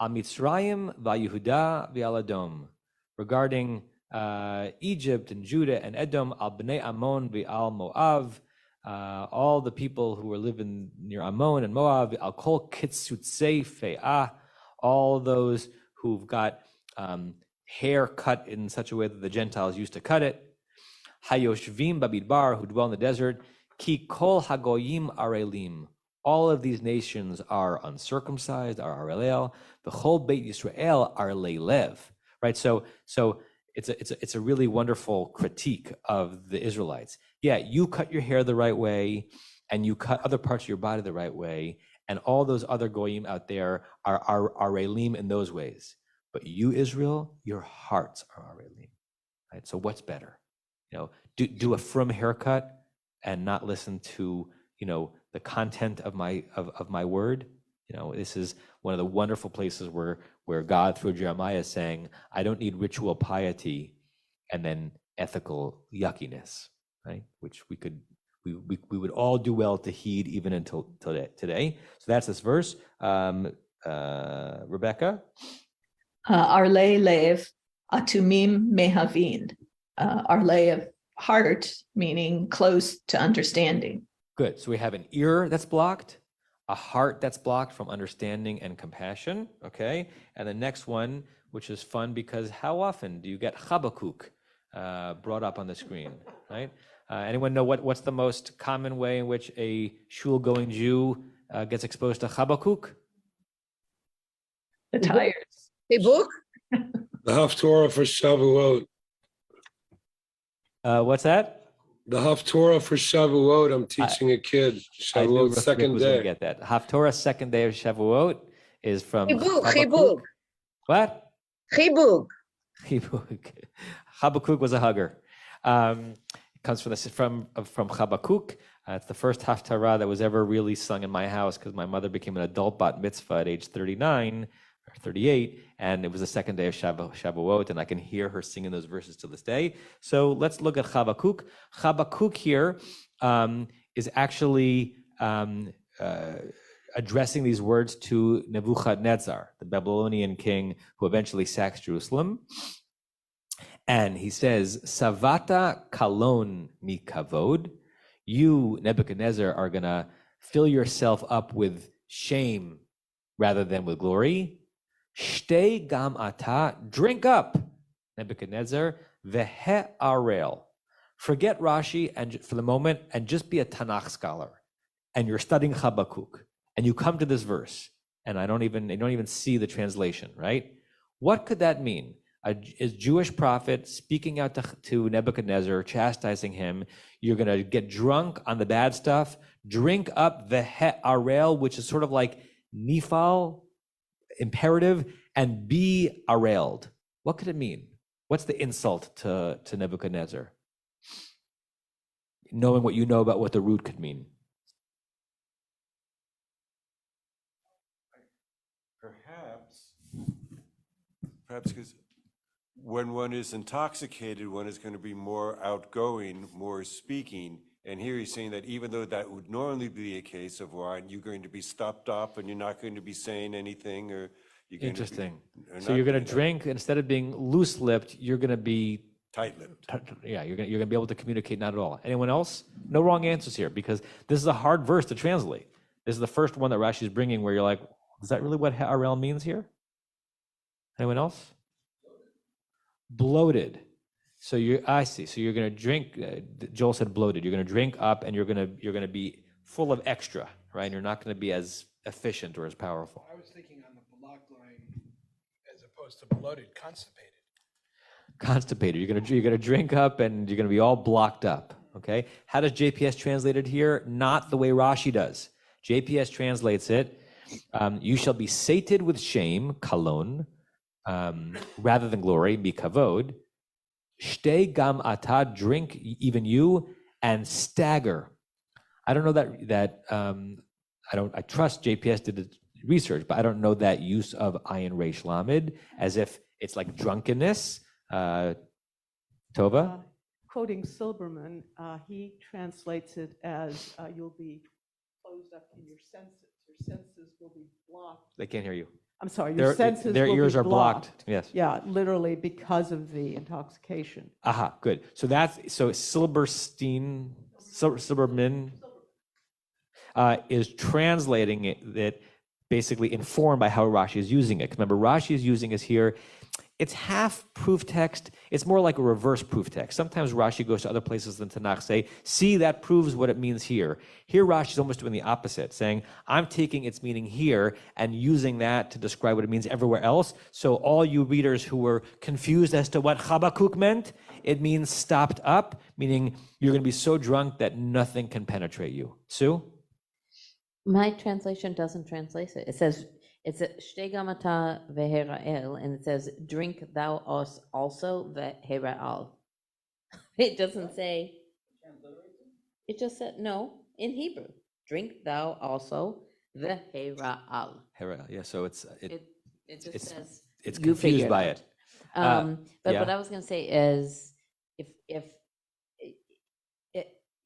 va'Yehuda v'Aladom. Regarding Egypt and Judah and Edom, al bnei Ammon v'al Moav, all the people who were living near Ammon and Moab, al kol kitzutzei fe'ah, all those who've got hair cut in such a way that the Gentiles used to cut it. Hayoshvim babidbar, who dwell in the desert. Ki kol hagoyim arelim. All of these nations are uncircumcised, are arelel. V'chol beit Yisrael arelei lev. Right, so it's a really wonderful critique of the Israelites. Yeah, you cut your hair the right way, and you cut other parts of your body the right way, and all those other goyim out there are arelim in those ways. But you, Israel, your hearts are arelim. Right, so what's better? Do a frum haircut and not listen to the content of my word. This is one of the wonderful places where God, through Jeremiah, is saying, I don't need ritual piety and then ethical yuckiness, right? Which we could we would all do well to heed even until today. So that's this verse. Rebecca? Arle lev atumim mehavin. Arle of heart, meaning close to understanding. Good. So we have an ear that's blocked, a heart that's blocked from understanding and compassion. Okay. And the next one, which is fun because how often do you get Habakkuk brought up on the screen, right? Anyone know what's the most common way in which a shul-going Jew gets exposed to Habakkuk? The tires. Hey, book. The Haftorah for Shavuot. What's that? The Haftorah for Shavuot. I'm teaching a kid. I knew Shavuot, Rick second was gonna day. get that. Haftorah, second day of Shavuot, is from Chibuk. Habakkuk. What? Chibuk. Habakkuk was a hugger. It comes from Habakkuk. It's the first Haftarah that was ever really sung in my house because my mother became an adult bat mitzvah at age 39 or 38, and it was the second day of Shavuot, and I can hear her singing those verses to this day. So let's look at Habakkuk. Habakkuk here is actually addressing these words to Nebuchadnezzar, the Babylonian king who eventually sacks Jerusalem. And he says, Savata kalon mi kavod. You, Nebuchadnezzar, are going to fill yourself up with shame rather than with glory. Shtei gam ata, drink up, Nebuchadnezzar, vehe arel. Forget Rashi and for the moment and just be a Tanakh scholar. And you're studying Habakkuk. And you come to this verse, and I don't even see the translation, right? What could that mean? A Jewish prophet speaking out to Nebuchadnezzar, chastising him. You're going to get drunk on the bad stuff. Drink up the arel, which is sort of like nifal, imperative, and be areled. What could it mean? What's the insult to Nebuchadnezzar? Knowing what you know about what the root could mean. Perhaps because when one is intoxicated, one is going to be more outgoing, more speaking. And here he's saying that even though that would normally be a case of wine, you're going to be stopped up and you're not going to be saying anything, or you're going Interesting. To be, so you're going to drink, instead of being loose-lipped, you're going to be tight-lipped. Yeah, you're going to be able to communicate not at all. Anyone else? No wrong answers here because this is a hard verse to translate. This is the first one that Rashi is bringing where you're like, is that really what Ha'arel means here? Anyone else? Bloated. So I see. So you're going to drink. Joel said bloated. You're going to drink up, and you're going to be full of extra, right? And you're not going to be as efficient or as powerful. I was thinking on the block line as opposed to bloated, constipated. Constipated. You're going to drink up, and you're going to be all blocked up. Okay. How does JPS translate it here? Not the way Rashi does. JPS translates it. You shall be sated with shame, kalon. Rather than glory, be kavod. Shtei gam ata, drink even you, and stagger. I don't know that I trust JPS did the research, but I don't know that use of ayin reish lamed as if it's like drunkenness. Tova? Quoting Silberman, he translates it as you'll be closed up in your senses. Your senses will be blocked. They can't hear you. I'm sorry, your senses their will ears be are blocked. Yes. Yeah, literally because of the intoxication. Aha, good. So Silberman is translating it basically informed by how Rashi is using it. Remember, Rashi is using it here. It's half proof text. It's more like a reverse proof text. Sometimes Rashi goes to other places than Tanakh, say, see, that proves what it means here. Here, Rashi is almost doing the opposite, saying, I'm taking its meaning here and using that to describe what it means everywhere else. So all you readers who were confused as to what Habakkuk meant, it means stopped up, meaning you're going to be so drunk that nothing can penetrate you. Sue? My translation doesn't translate it. It says, it's a shtei gam ata vehera'el, and it says, drink thou us also vehera'al. It doesn't say, it just said, no, in Hebrew, drink thou also vehera'al. Yeah, so it just says, it's you confused figure by it it. But yeah. what I was going to say is, if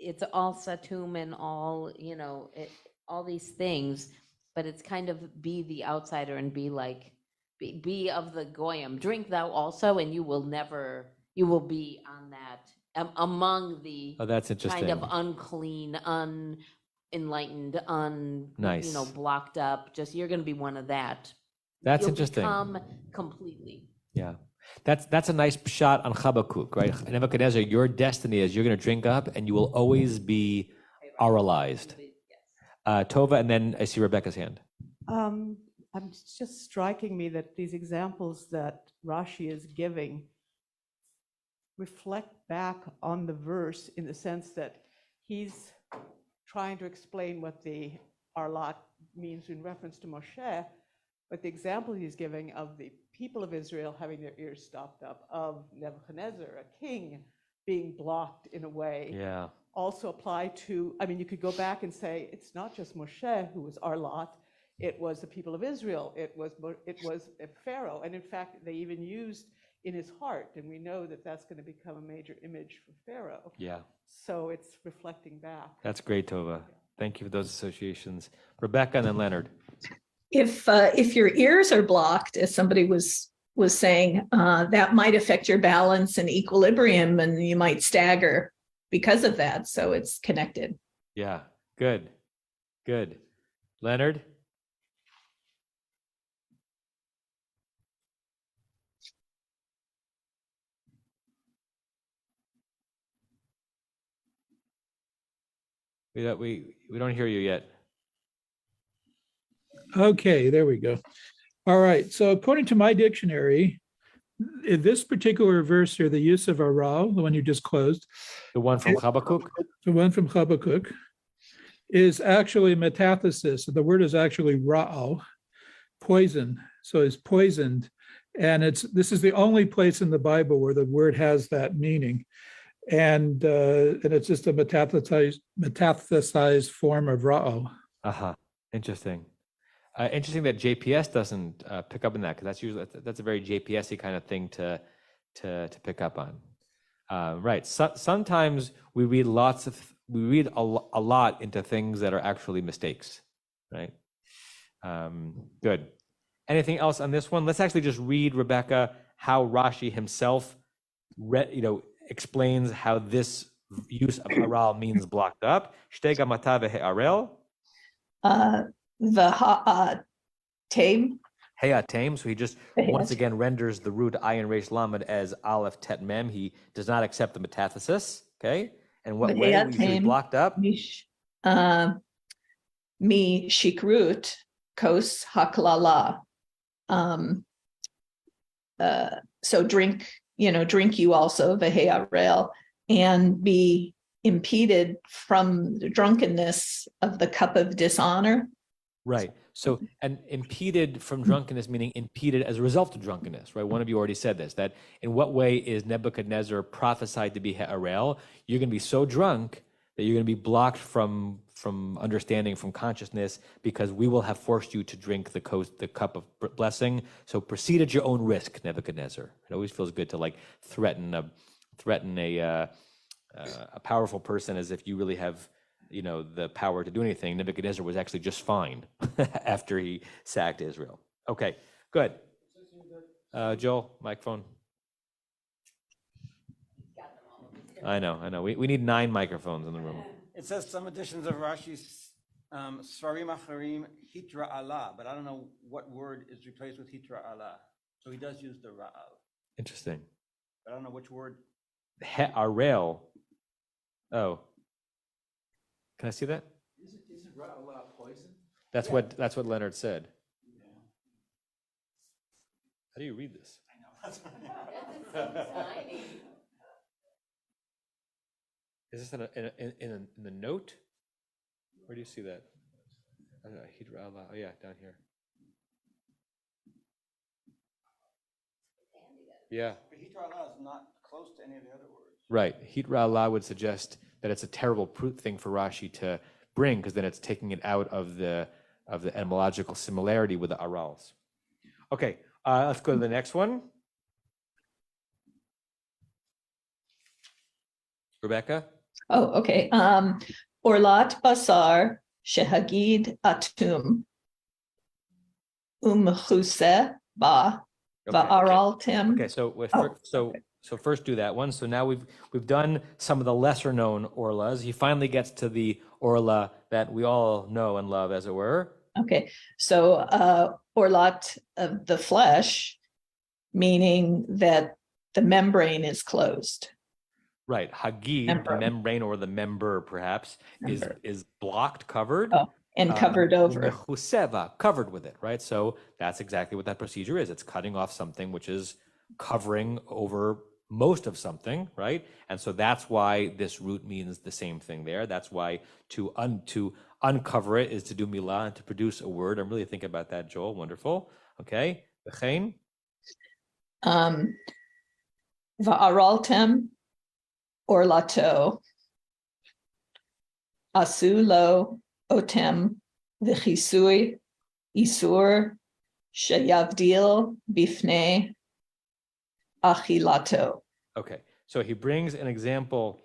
it's all satum and all, all these things, but it's kind of be the outsider and be like, be of the goyim. Drink thou also, and you will be on that, among the Oh, that's interesting. kind of unclean, unenlightened, Nice. blocked up. Just you're going to be one of that. That's You'll interesting. Become completely. Yeah. That's a nice shot on Habakkuk, right? Nebuchadnezzar, your destiny is you're going to drink up and you will always be oralized. Tova, and then I see Rebecca's hand. It's just striking me that these examples that Rashi is giving reflect back on the verse in the sense that he's trying to explain what the arlat means in reference to Moshe, but the example he's giving of the people of Israel having their ears stopped up, of Nebuchadnezzar, a king, being blocked in a way, also apply to, you could go back and say, it's not just Moshe who was arlat, it was the people of Israel, it was Pharaoh, and in fact, they even used in his heart, and we know that that's going to become a major image for Pharaoh. Yeah. So it's reflecting back. That's great, Tova. Thank you for those associations. Rebecca and then Leonard. If your ears are blocked, as somebody was saying, that might affect your balance and equilibrium, and you might stagger because of that. So it's connected. Yeah. Good. Leonard. We don't hear you yet. Okay, there we go. All right. So according to my dictionary, in this particular verse here, the use of aral, the one you just closed, the one from Habakkuk, is actually metathesis. The word is actually ra'al, poison. So it's poisoned, and this is the only place in the Bible where the word has that meaning, and it's just a metathesized form of ra'al. Interesting. Interesting that JPS doesn't pick up on that, because that's a very JPS-y kind of thing to pick up on. Right. Sometimes we read a lot into things that are actually mistakes. Right. Good. Anything else on this one? Let's actually just read, Rebecca, how Rashi himself explains how this use of aral means blocked up. Shtega mata ve'arel. Tame. Tame. So he just once again renders the root ayin resh lamed as aleph tet mem. He does not accept the metathesis. Okay. And what way we usually blocked up? Mi shikrut kos haklala. So drink you also ve'arel, and be impeded from the drunkenness of the cup of dishonor. Right. So, and impeded from drunkenness, meaning impeded as a result of drunkenness, right? One of you already said this, that in what way is Nebuchadnezzar prophesied to be Ha'arel? You're going to be so drunk that you're going to be blocked from understanding, from consciousness, because we will have forced you to drink the cup of blessing. So proceed at your own risk, Nebuchadnezzar. It always feels good to threaten a powerful person as if you really have the power to do anything. Nebuchadnezzar was actually just fine after he sacked Israel. Okay, good. Joel, microphone. I know. We need 9 microphones in the room. It says some editions of Rashi's Svarim Acharim Hitra Allah, but I don't know what word is replaced with Hitra Allah. So he does use the Ra'al. Interesting. But I don't know which word. Ha'arel. Oh. Can I see that? Isn't Ra'ala poison? That's what Leonard said. Yeah. How do you read this? I know. That's Tiny. Is this in the note? Where do you see that? I don't know. Hidra Allah. Oh yeah, down here. Yeah. But Hitra Allah is not close to any of the other words. Right. Hidra Allah would suggest that it's a terrible thing for Rashi to bring, because then it's taking it out of the etymological similarity with the arals. Okay, let's go to the next one. Rebecca? Oh, okay. Orlat basar shehagid atum umchuse ba va'araltem. Okay, so first do that one. So now we've done some of the lesser known orlas. He finally gets to the orla that we all know and love, as it were. Okay, so orlat of the flesh, meaning that the membrane is closed. Right, hagid, the membrane or the member, perhaps, is blocked, covered. Oh, and covered over. Mechuseva, covered with it, right? So that's exactly what that procedure is. It's cutting off something which is covering over most of something, right? And so that's why this root means the same thing there. That's why to uncover it is to do milah and to produce a word. I'm really thinking about that, Joel. Wonderful. Okay. V'chein. Va'araltem orlato asu lo otem v'chisui isur sheyavdil bifnei achilato. Okay, so he brings an example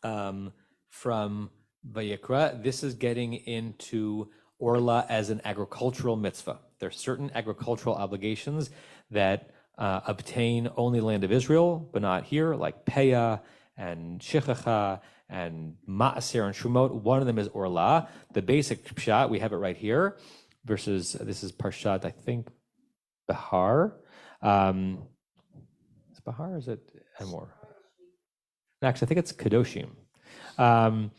from Vayikra. This is getting into orla as an agricultural mitzvah. There are certain agricultural obligations that obtain only the land of Israel, but not here, like Peah and Shechacha and Ma'aser and Shemot. One of them is orla. The basic pshat, we have it right here, versus, this is Parshat, I think, Bahar. Is Bahar or is it Emor? Actually, I think it's Kedoshim. V'chi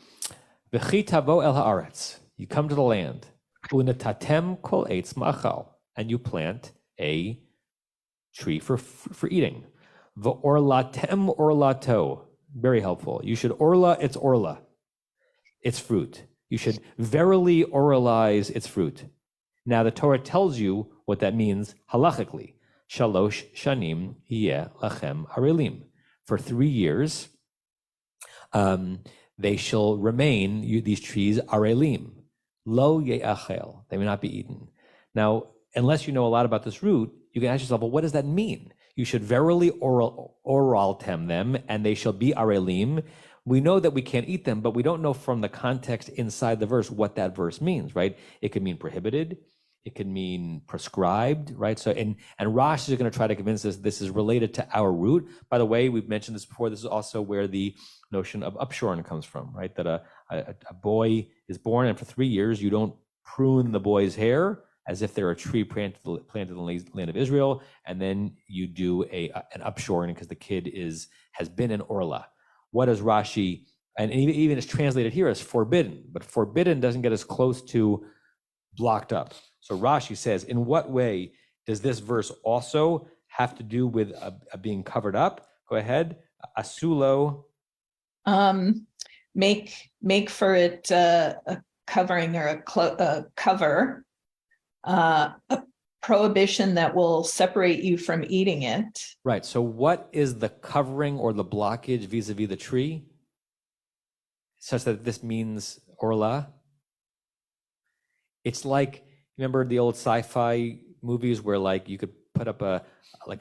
tavo el haaretz. You come to the land. Unatatem kol eitz ma'achal. And you plant a tree for eating. V'orlatem orlato. Very helpful. You should orla its orla, its fruit. You should verily oralize its fruit. Now, the Torah tells you what that means halachically. Shalosh shanim yeh lachem arelim. For 3 years, they shall remain, these trees, arelim. Lo ye'achel. They may not be eaten. Now, unless you know a lot about this root, you can ask yourself, well, what does that mean? You should verily oraltem them, and they shall be arelim. We know that we can't eat them, but we don't know from the context inside the verse what that verse means, right? It could mean prohibited. It could mean prescribed, right? So, and Rashi is going to try to convince us this is related to our root. By the way, we've mentioned this before. This is also where the notion of upshoring comes from, right? That a boy is born, and for 3 years, you don't prune the boy's hair as if they're a tree planted in the land of Israel, and then you do an upshoring because the kid has been an orla. What does Rashi, and even it's translated here as forbidden, but forbidden doesn't get us close to blocked up. So Rashi says, in what way does this verse also have to do with being covered up? Go ahead. Asulo. Make for it a covering or a cover, a prohibition that will separate you from eating it. Right. So what is the covering or the blockage vis-a-vis the tree, such that this means orla? It's like, remember the old sci-fi movies where like you could put up a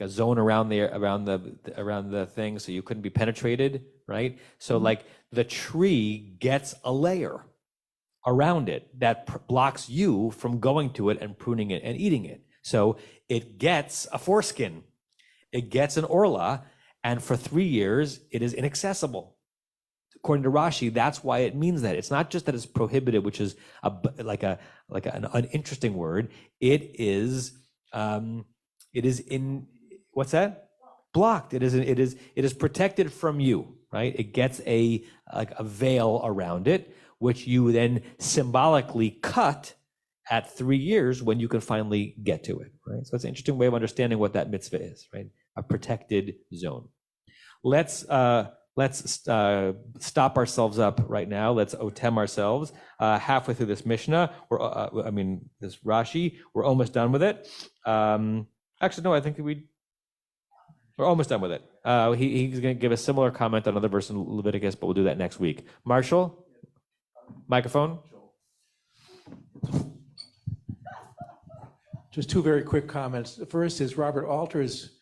zone around the thing so you couldn't be penetrated, right? So like the tree gets a layer around it that blocks you from going to it and pruning it and eating it. So it gets a foreskin, it gets an orla, and for 3 years it is inaccessible. According to Rashi, that's why it means that. It's not just that it's prohibited, which is an interesting word. It is in what's that? Blocked. It is protected from you, right? It gets a veil around it, which you then symbolically cut at 3 years when you can finally get to it, right? So it's an interesting way of understanding what that mitzvah is, right? A protected zone. Let's stop ourselves up right now. Let's otem ourselves halfway through this Mishnah. This Rashi. We're almost done with it. Actually, no, I think we're almost done with it. He's going to give a similar comment on another verse in Leviticus, but we'll do that next week. Marshall, microphone. Just two very quick comments. The first is Robert Alter's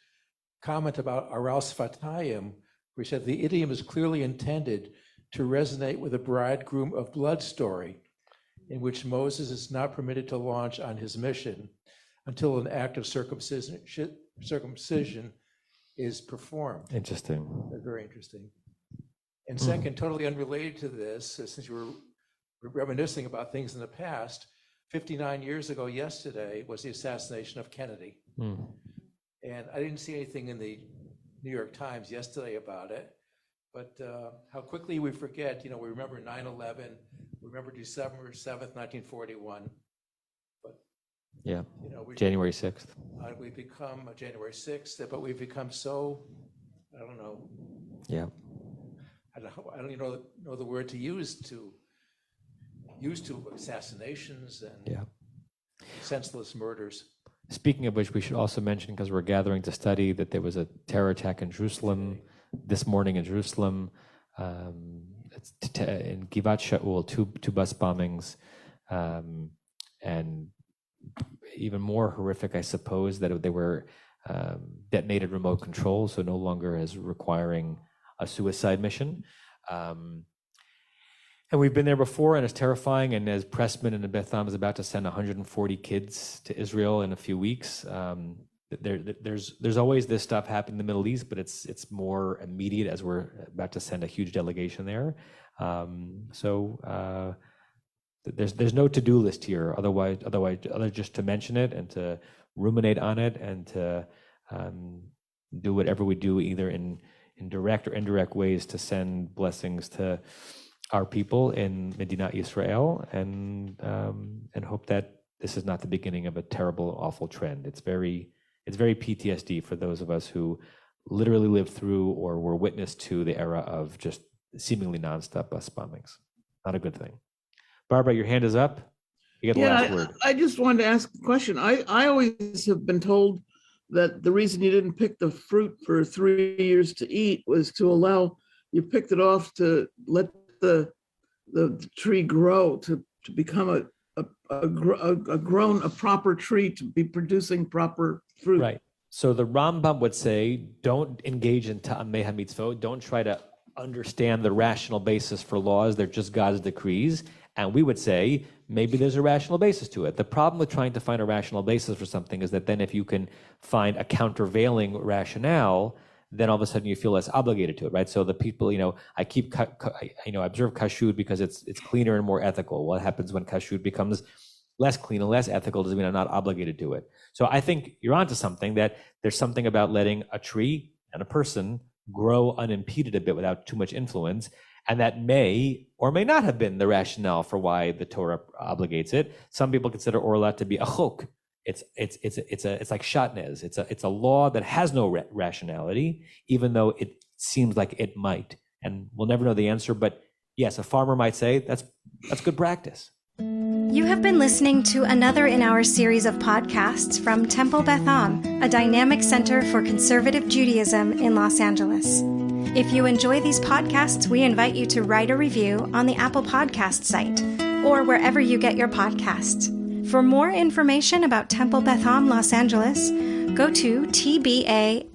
comment about aral sfatayim, where he said the idiom is clearly intended to resonate with a bridegroom of blood story in which Moses is not permitted to launch on his mission until an act of circumcision is performed. Interesting. Very interesting. And second, totally unrelated to this, since you were reminiscing about things in the past, 59 years ago yesterday was the assassination of Kennedy. And I didn't see anything in the New York Times yesterday about it, but how quickly we forget, we remember 9/11, we remember December 7th, 1941. But, Yeah, January 6th. We've become January 6th, but we've become so, I don't know. Yeah. I don't even know the word to use to assassinations and senseless murders. Speaking of which, we should also mention, because we're gathering to study, that there was a terror attack in Jerusalem this morning in Jerusalem. In Givat Shaul, two bus bombings, and even more horrific, I suppose, that they were detonated remote control, so no longer as requiring a suicide mission. And we've been there before, and it's terrifying. And as Pressman and Beth Am is about to send 140 kids to Israel in a few weeks, there's always this stuff happening in the Middle East, but it's more immediate as we're about to send a huge delegation there. There's no to-do list here. Otherwise, other just to mention it and to ruminate on it and to do whatever we do, either in direct or indirect ways, to send blessings to our people in Medina Israel, and hope that this is not the beginning of a terrible, awful trend. It's very PTSD for those of us who literally lived through or were witness to the era of just seemingly nonstop bus bombings. Not a good thing. Barbara, your hand is up. You get the last word. I just wanted to ask a question. I always have been told that the reason you didn't pick the fruit for 3 years to eat was to allow, you picked it off to let the tree grow to become a proper tree, to be producing proper fruit. Right. So the Rambam would say, don't engage in ta'amei hamitzvot. Don't try to understand the rational basis for laws. They're just God's decrees. And we would say, maybe there's a rational basis to it. The problem with trying to find a rational basis for something is that then if you can find a countervailing rationale, then all of a sudden you feel less obligated to it, right? So the people, I observe kashrut because it's cleaner and more ethical. What happens when kashrut becomes less clean and less ethical doesn't mean I'm not obligated to it. So I think you're onto something, that there's something about letting a tree and a person grow unimpeded a bit without too much influence, and that may or may not have been the rationale for why the Torah obligates it. Some people consider Orla to be a chok. It's like shatnez. It's a law that has no rationality, even though it seems like it might. And we'll never know the answer. But yes, a farmer might say that's good practice. You have been listening to another in our series of podcasts from Temple Beth Am, a dynamic center for conservative Judaism in Los Angeles. If you enjoy these podcasts, we invite you to write a review on the Apple Podcast site or wherever you get your podcasts. For more information about Temple Beth Am Los Angeles, go to tbala.org.